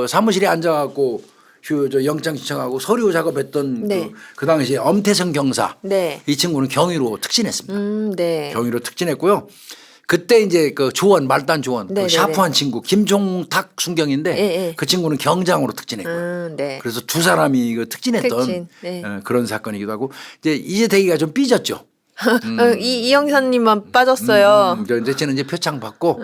사무실에 앉아갖고 영장 신청하고 서류 작업했던 네. 그 당시에 엄태성 경사. 네. 이 친구는 경위로 특진했습니다. 네. 경위로 특진했고요. 그때 이제 그 조원 말단 조원 네, 그 네, 샤프한 친구 김종탁 순경인데 네. 그 친구는 경장으로 특진했고요. 네. 그래서 두 사람이 특진했던 특진, 네. 그런 사건이기도 하고 이제 이재택이가 좀 삐졌죠. 이 형사님만 빠졌어요. 이제 쟤는 이제 표창 받고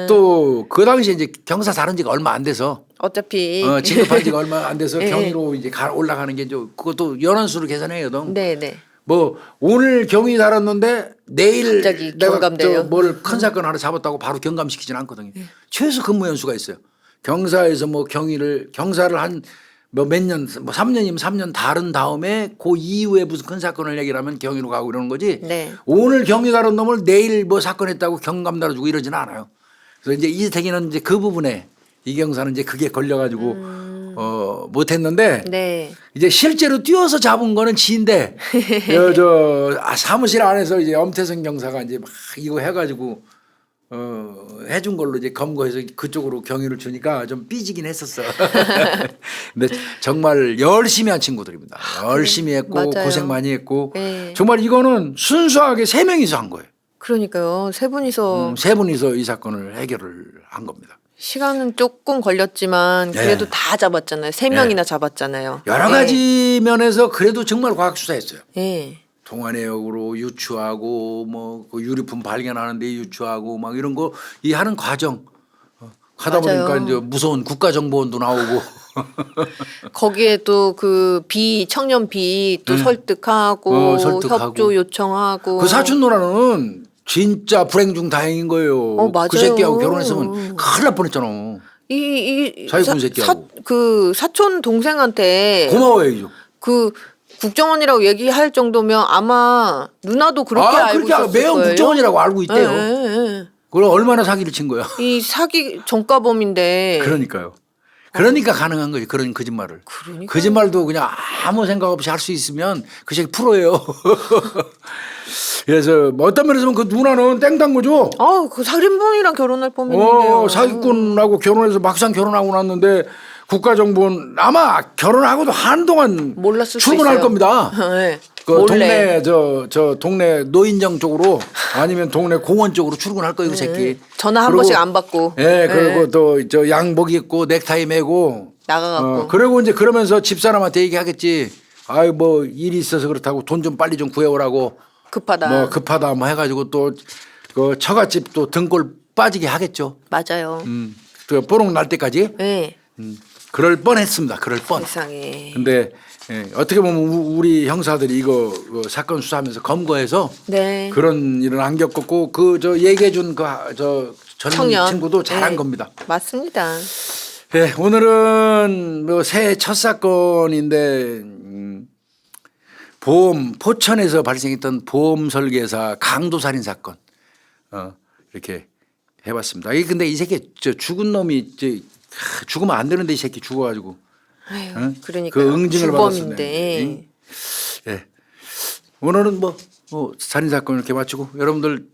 또 그 당시에 이제 경사 다른 지가 얼마 안 돼서 어차피. 진급한 지가 얼마 안 돼서 예. 경위로 이제 올라가는 게 그것도 연원수를 계산해거든. 네네. 뭐 오늘 경위 달았는데 내일 갑자기 내가 경감돼요? 뭘 큰 사건 하나 잡았다고 바로 경감시키진 않거든요. 최소 근무 연수가 있어요. 경사에서 뭐 경사를 한 뭐 몇 년, 뭐 3년이면 3년 다른 다음에 그 이후에 무슨 큰 사건을 얘기를 하면 경위로 가고 이러는 거지. 네. 오늘 경위 다룬 놈을 내일 뭐 사건 했다고 경감 달아주고 이러지는 않아요. 그래서 이제 이재택이는 이제 그 부분에 이경사는 이제 그게 걸려가지고 못했는데 네. 이제 실제로 뛰어서 잡은 거는 지인데 사무실 안에서 이제 엄태성 경사가 이제 막 이거 해가지고 해준 걸로 이제 검거해서 그쪽으로 경위를 주니까 좀 삐지긴 했었어. 근데 정말 열심히 한 친구들입니다. 열심히 했고 맞아요. 고생 많이 했고 네. 정말 이거는 순수하게 3명이서 한 거예요. 그러니까요. 세 분이서 3분이서 이 사건을 해결을 한 겁니다. 시간은 조금 걸렸지만 그래도 네. 다 잡았잖아요. 3명이나 잡았잖아요. 여러 가지 면에서 그래도 정말 과학 수사했어요. 네. 통화 내역으로 유추하고 뭐 그 유류품 발견하는데 유추하고 막 이런 거 이 하는 과정 하다 맞아요. 보니까 이제 무서운 국가정보원도 나오고 거기에 또 그 청년 비 또 설득하고, 설득하고. 협조 요청하고. 그 사촌 누나는 진짜 불행 중 다행인 거예요. 맞아요. 그 새끼하고 결혼했으면 큰일 날 뻔했잖아. 사기꾼 새끼하고. 그 사촌 동생한테 고마워요. 이거. 그 국정원이라고 얘기할 정도면 아마 누나도 그렇게 알고 그렇게 있었을 매형 거예요. 국정원이라고 알고 있대요. 예. 그럼 얼마나 사기를 친 거야. 이 사기 전과범인데. 그러니까요. 그러니까 가능한 거지. 그런 거짓말을. 그러니까요. 거짓말도 그냥 아무 생각 없이 할 수 있으면 그 새끼 프로예요. 그래서 뭐 어떤 면에서 보면 그 누나는 땡단 거죠. 그 살인범이랑 결혼할 뻔했는데요. 사기꾼하고 결혼해서 막상 결혼하고 났는데 국가정보원 아마 결혼하고도 한동안 몰랐을 수 출근할 있어요. 겁니다. 네. 그 몰래. 동네 저 동네 노인정 쪽으로 아니면 동네 공원 쪽으로 출근할 거예요, 그 새끼. 전화 한 그리고- 번씩 안 받고. 예, 그리고 또 저 양복 입고 넥타이 매고 나가갖고. 그리고 이제 그러면서 집사람한테 얘기하겠지. 아유 뭐 일이 있어서 그렇다고 돈 좀 빨리 좀 구해오라고. 급하다. 뭐 급하다 뭐 해가지고 또 그 처갓집 또 등골 빠지게 하겠죠. 맞아요. 그 뽀록 날 때까지. 네. 그럴 뻔했습니다. 그럴 뻔. 세상에. 근데 어떻게 보면 우리 형사들이 이거 사건 수사하면서 검거해서 네. 그런 일은 안 겪었고 그 저 얘기해 준 그 저 전 청년. 친구도 잘한 네. 겁니다. 맞습니다. 예, 오늘은 뭐 새해 첫 사건인데 포천에서 발생했던 보험 설계사 강도 살인 사건 이렇게 해봤습니다. 근데 이 새끼 저 죽은 놈이 죽으면 안 되는데 이 새끼 죽어가지고 아유, 그러니까 그 응징을 주범인데. 예. 오늘은 뭐 살인 사건 이렇게 마치고 여러분들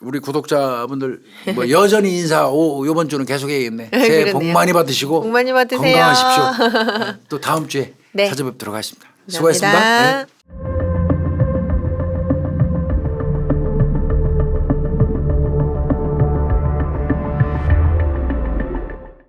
우리 구독자분들 뭐 여전히 인사 요번 주는 계속해야겠네. 새해 복 그러네요. 많이 받으시고 복 많이 받으세요. 건강하십시오. 또 다음 주에 네. 찾아뵙도록 하겠습니다. 감사합니다. 수고하셨습니다. 네.